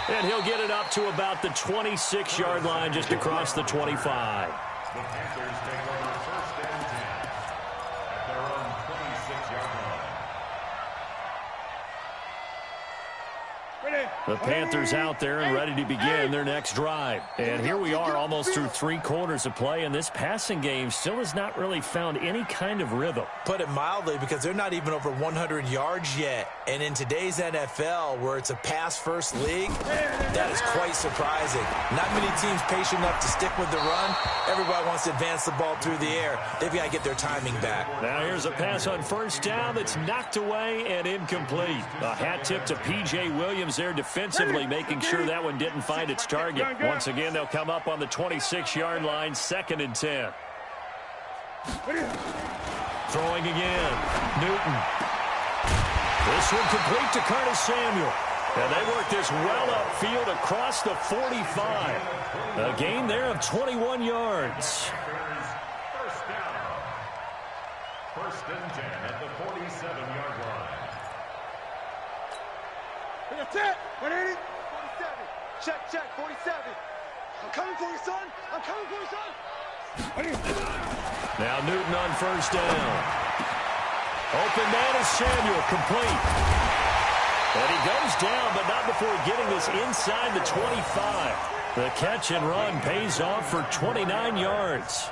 [SPEAKER 1] And he'll get it up to about the 26-yard line, just across the 25.
[SPEAKER 2] The Panthers take over first and 10 at their own 26-yard line.
[SPEAKER 1] The Panthers out there and ready to begin their next drive. And here we are almost through 3 quarters of play, and this passing game still has not really found any kind of rhythm.
[SPEAKER 5] Put it mildly, because they're not even over 100 yards yet. And in today's NFL, where it's a pass-first league, that is quite surprising. Not many teams patient enough to stick with the run. Everybody wants to advance the ball through the air. They've got to get their timing back.
[SPEAKER 1] Now here's a pass on first down that's knocked away and incomplete. A hat tip to P.J. Williams there defensively, making sure that one didn't find its target. Once again, they'll come up on the 26-yard line, 2nd and 10. Throwing again. Newton. This one complete to Curtis Samuel. And they work this well upfield across the 45. A gain there of 21 yards.
[SPEAKER 2] First down. 1st and 10 at the 47-yard line.
[SPEAKER 3] That's it. 180. 47. Check, 47. I'm coming for you, son. I'm coming for you, son.
[SPEAKER 1] Now Newton on first down. Open man is Samuel, complete. And he goes down, but not before getting this inside the 25. The catch and run pays off for 29 yards.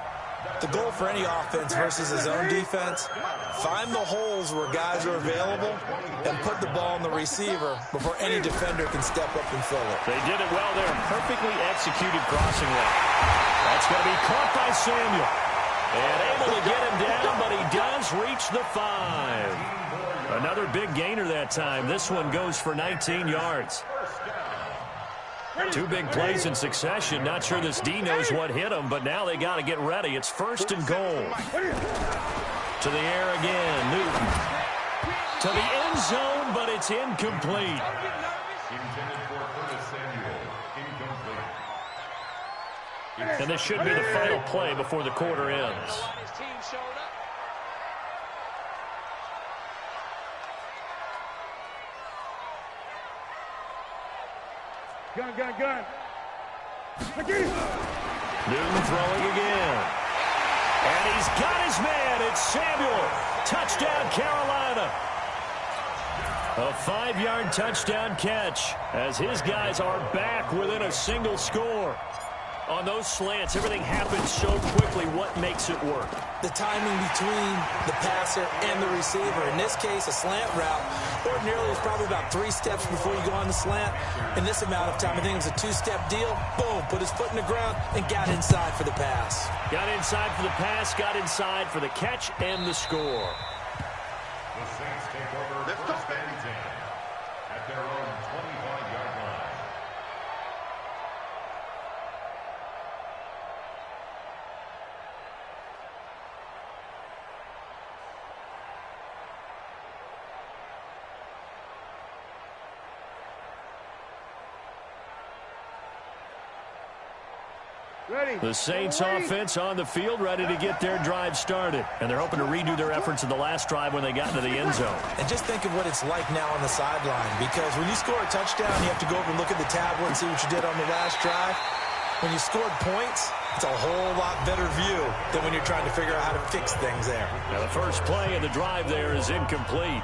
[SPEAKER 5] The goal for any offense versus his own defense, find the holes where guys are available and put the ball in the receiver before any defender can step up and fill it.
[SPEAKER 1] They did it well there. Perfectly executed crossing route. That's going to be caught by Samuel. And able to get him down, but he does reach the 5. Another big gainer that time. This one goes for 19 yards. 2 big plays in succession. Not sure this D knows what hit him, but now they got to get ready. It's 1st and goal. To the air again, Newton. To the end zone, but it's incomplete.
[SPEAKER 2] Intended for Curtis Samuel. Incomplete.
[SPEAKER 1] And this should be the final play before the quarter ends.
[SPEAKER 3] Gun.
[SPEAKER 1] Newton throwing again. And he's got his man. It's Samuel. Touchdown, Carolina. A 5-yard touchdown catch as his guys are back within a single score. On those slants, everything happens so quickly. What makes it work?
[SPEAKER 5] The timing between the passer and the receiver. In this case, a slant route ordinarily is probably about 3 steps before you go on the slant. In this amount of time, I think it was a 2-step deal. Boom, put his foot in the ground and got inside for the pass.
[SPEAKER 1] Got inside for the pass, got inside for the catch and the score.
[SPEAKER 2] The Saints take over first and 10 at their own 25-yard line.
[SPEAKER 1] The Saints offense on the field, ready to get their drive started. And they're hoping to redo their efforts in the last drive when they got into the end zone.
[SPEAKER 5] And just think of what it's like now on the sideline, because when you score a touchdown, you have to go over and look at the tablet and see what you did on the last drive. When you scored points, it's a whole lot better view than when you're trying to figure out how to fix things there.
[SPEAKER 1] Now the first play of the drive there is incomplete.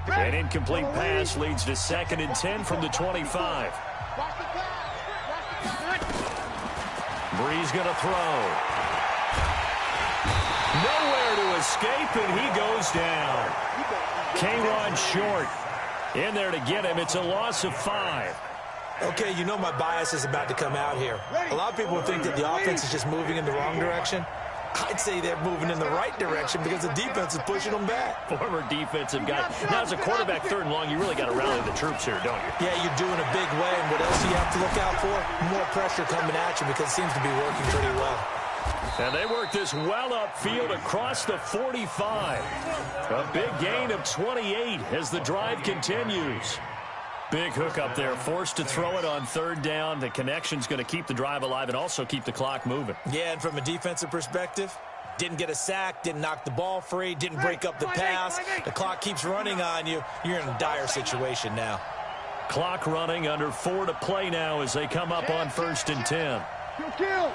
[SPEAKER 1] An incomplete pass leads to 2nd and 10 from the 25. Breeze going to throw. Nowhere to escape, and he goes down. K1 short. In there to get him. It's a loss of 5.
[SPEAKER 5] Okay, you know my bias is about to come out here. A lot of people think that the offense is just moving in the wrong direction. I'd say they're moving in the right direction because the defense is pushing them back.
[SPEAKER 1] Former defensive guy. Now, as a quarterback, 3rd and long, you really got to rally the troops here, don't you?
[SPEAKER 5] Yeah, you're doing a big way, and what else do you have to look out for? More pressure coming at you because it seems to be working pretty well.
[SPEAKER 1] And they work this well upfield across the 45. A big gain of 28 as the drive continues. Big hook up there, forced to throw it on third down. The connection's going to keep the drive alive and also keep the clock moving.
[SPEAKER 5] Yeah, and from a defensive perspective, didn't get a sack, didn't knock the ball free, didn't break up the pass. The clock keeps running on you. You're in a dire situation now.
[SPEAKER 1] Clock running, under 4 to play now as they come up on 1st and 10.
[SPEAKER 3] Kill.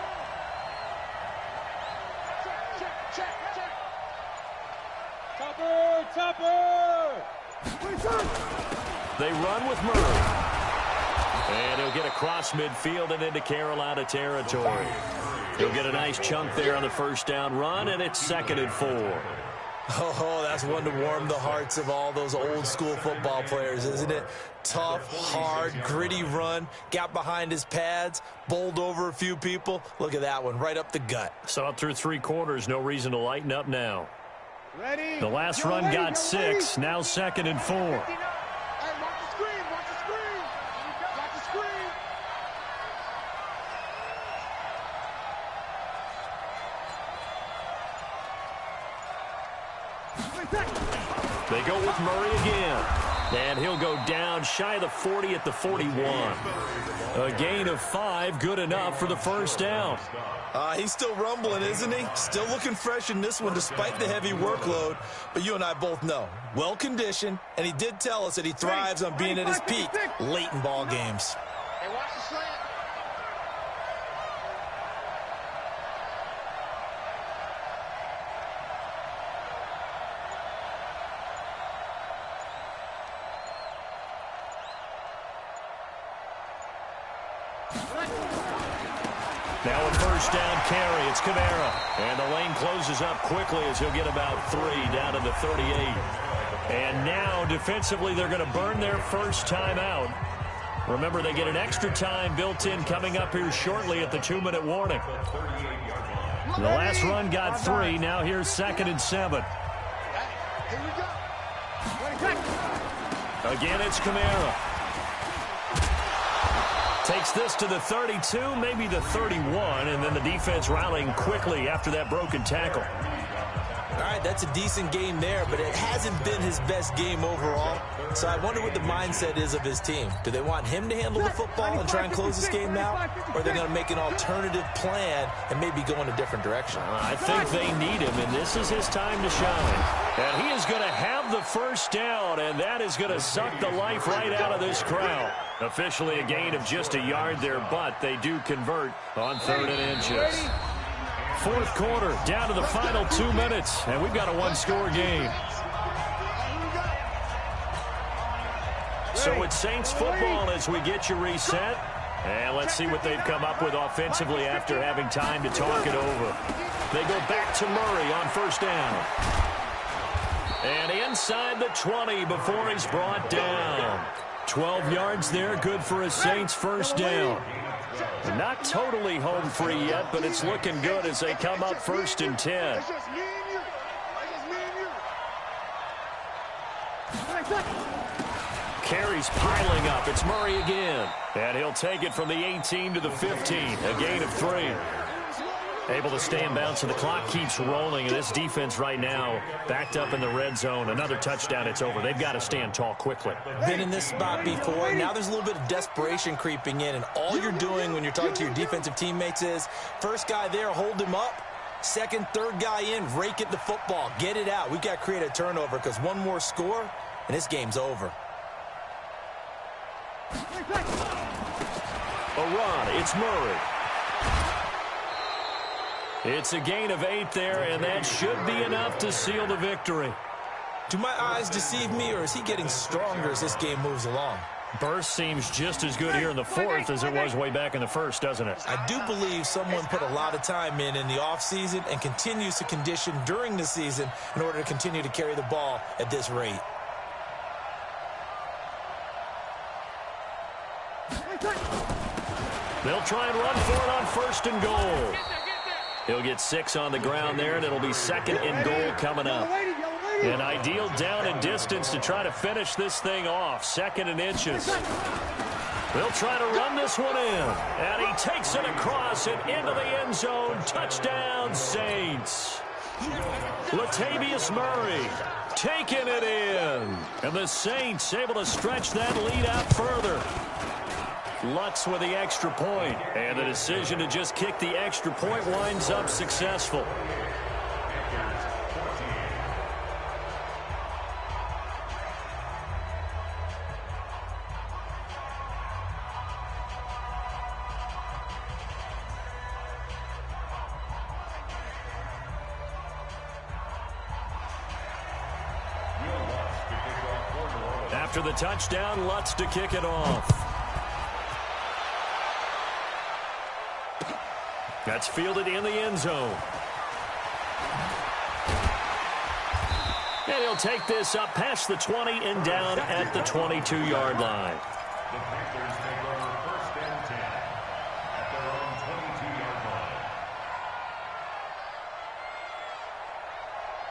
[SPEAKER 3] Topper!
[SPEAKER 1] They run with Murray. And he'll get across midfield and into Carolina territory. He'll get a nice chunk there on the first down run, and it's 2nd and 4.
[SPEAKER 5] Oh, that's one to warm the hearts of all those old school football players, isn't it? Tough, hard, gritty run, got behind his pads, bowled over a few people. Look at that one, right up the gut.
[SPEAKER 1] So up through 3 quarters, no reason to lighten up now.
[SPEAKER 3] Ready?
[SPEAKER 1] The last run got 6, now 2nd and 4.
[SPEAKER 3] Hey, watch the screen, watch the screen. Watch the screen.
[SPEAKER 1] They go with Murray again. And he'll go down shy of the 40 at the 41. A gain of 5, good enough for the first down.
[SPEAKER 5] He's still rumbling, isn't he? Still looking fresh in this one despite the heavy workload. But you and I both know, well-conditioned, and he did tell us that he thrives on being at his peak late in ball games.
[SPEAKER 3] Hey, watch the slant.
[SPEAKER 1] Now a first down carry. It's Kamara. And the lane closes up quickly as he'll get about 3 down to the 38. And now defensively they're going to burn their first time out. Remember, they get an extra time built in coming up here shortly at the 2-minute warning. The last run got 3. Now here's 2nd and 7. Again, it's Kamara. Takes this to the 32, maybe the 31, and then the defense rallying quickly after that broken tackle.
[SPEAKER 5] All right, that's a decent game there, but it hasn't been his best game overall. So I wonder what the mindset is of his team. Do they want him to handle the football and try and close this game out? Or are they going to make an alternative plan and maybe go in a different direction?
[SPEAKER 1] I think they need him, and this is his time to shine. And he is going to have the first down, and that is going to suck the life right out of this crowd. Officially a gain of just a yard there, but they do convert on 3rd and inches. 4th quarter, down to the final 2 minutes, and we've got a 1-score game. So it's Saints football as we get you reset. And let's see what they've come up with offensively after having time to talk it over. They go back to Murray on first down. And inside the 20 before he's brought down. 12 yards there, good for a Saints first down. Not totally home free yet, but it's looking good as they come up 1st and 10. Carries piling up. It's Murray again. And he'll take it from the 18 to the 15. A gain of 3. Able to stay in bounds, so the clock keeps rolling. And this defense right now backed up in the red zone. Another touchdown, it's over. They've got to stand tall quickly.
[SPEAKER 5] Been in this spot before. Now there's a little bit of desperation creeping in. And all you're doing when you're talking to your defensive teammates is, first guy there, hold him up. Second, third guy in, rake at the football. Get it out. We've got to create a turnover because one more score, and this game's over.
[SPEAKER 1] A run. It's Murray. It's a gain of 8 there, and that should be enough to seal the victory.
[SPEAKER 5] Do my eyes deceive me, or is he getting stronger as this game moves along?
[SPEAKER 1] Burst seems just as good here in the 4th as it was way back in the 1st, doesn't it?
[SPEAKER 5] I do believe someone put a lot of time in the offseason and continues to condition during the season in order to continue to carry the ball at this rate.
[SPEAKER 1] They'll try and run for it on 1st and goal. He'll get 6 on the ground there, and it'll be 2nd and goal coming up. An ideal down and distance to try to finish this thing off. 2nd and inches. They'll try to run this one in. And he takes it across and into the end zone. Touchdown, Saints. Latavius Murray taking it in. And the Saints able to stretch that lead out further. Lutz with the extra point. And the decision to just kick the extra point winds up successful. After the touchdown, Lutz to kick it off. That's fielded in the end zone. And he'll take this up past the 20 and down at the 22-yard line.
[SPEAKER 2] The Panthers take over first and 10 at their own 22-yard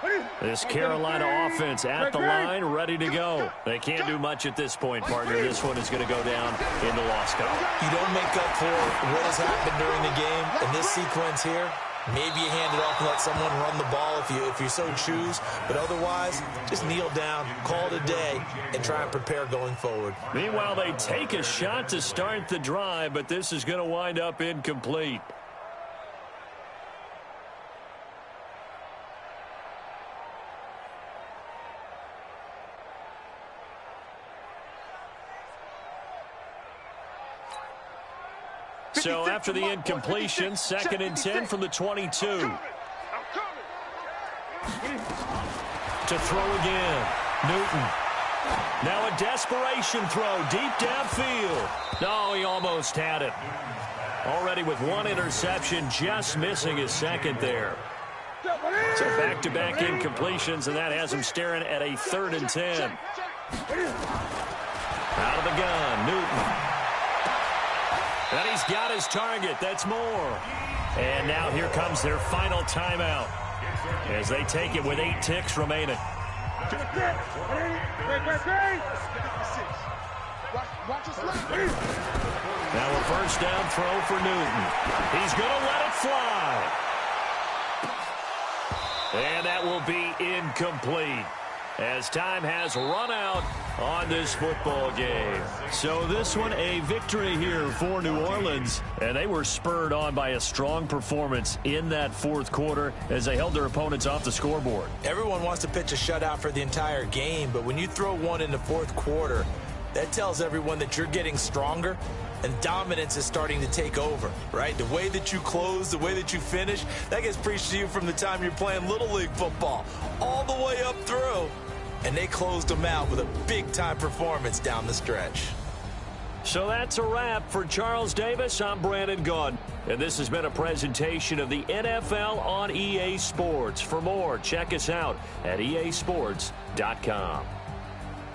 [SPEAKER 2] line.
[SPEAKER 1] This Carolina offense at the line, ready to go. They can't do much at this point, partner. This one is going to go down in the loss column.
[SPEAKER 5] You don't make up for what has happened during the game. In this sequence here, maybe you hand it off and let someone run the ball if you so choose. But otherwise, just kneel down, call it a day, and try and prepare going forward.
[SPEAKER 1] Meanwhile, they take a shot to start the drive, but this is going to wind up incomplete. So after the incompletion, 2nd and 10 from the 22. To throw again, Newton. Now a desperation throw deep downfield. No, he almost had it. Already with one interception, just missing his second there. So back-to-back incompletions, and that has him staring at a 3rd and 10. Out of the gun, Newton. And he's got his target. That's more. And now here comes their final timeout as they take it with 8 ticks remaining. Now a first down throw for Newton. He's going to let it fly. And that will be incomplete, as time has run out on this football game. So this one a victory here for New Orleans, and they were spurred on by a strong performance in that 4th quarter as they held their opponents off the scoreboard.
[SPEAKER 5] Everyone wants to pitch a shutout for the entire game, but when you throw one in the 4th quarter, that tells everyone that you're getting stronger and dominance is starting to take over, right? The way that you close, the way that you finish, that gets preached to you from the time you're playing Little League football all the way up through. And they closed them out with a big-time performance down the stretch.
[SPEAKER 1] So that's a wrap for Charles Davis. I'm Brandon Gaudin, and this has been a presentation of the NFL on EA Sports. For more, check us out at easports.com.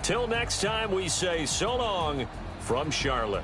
[SPEAKER 1] Till next time, we say so long from Charlotte.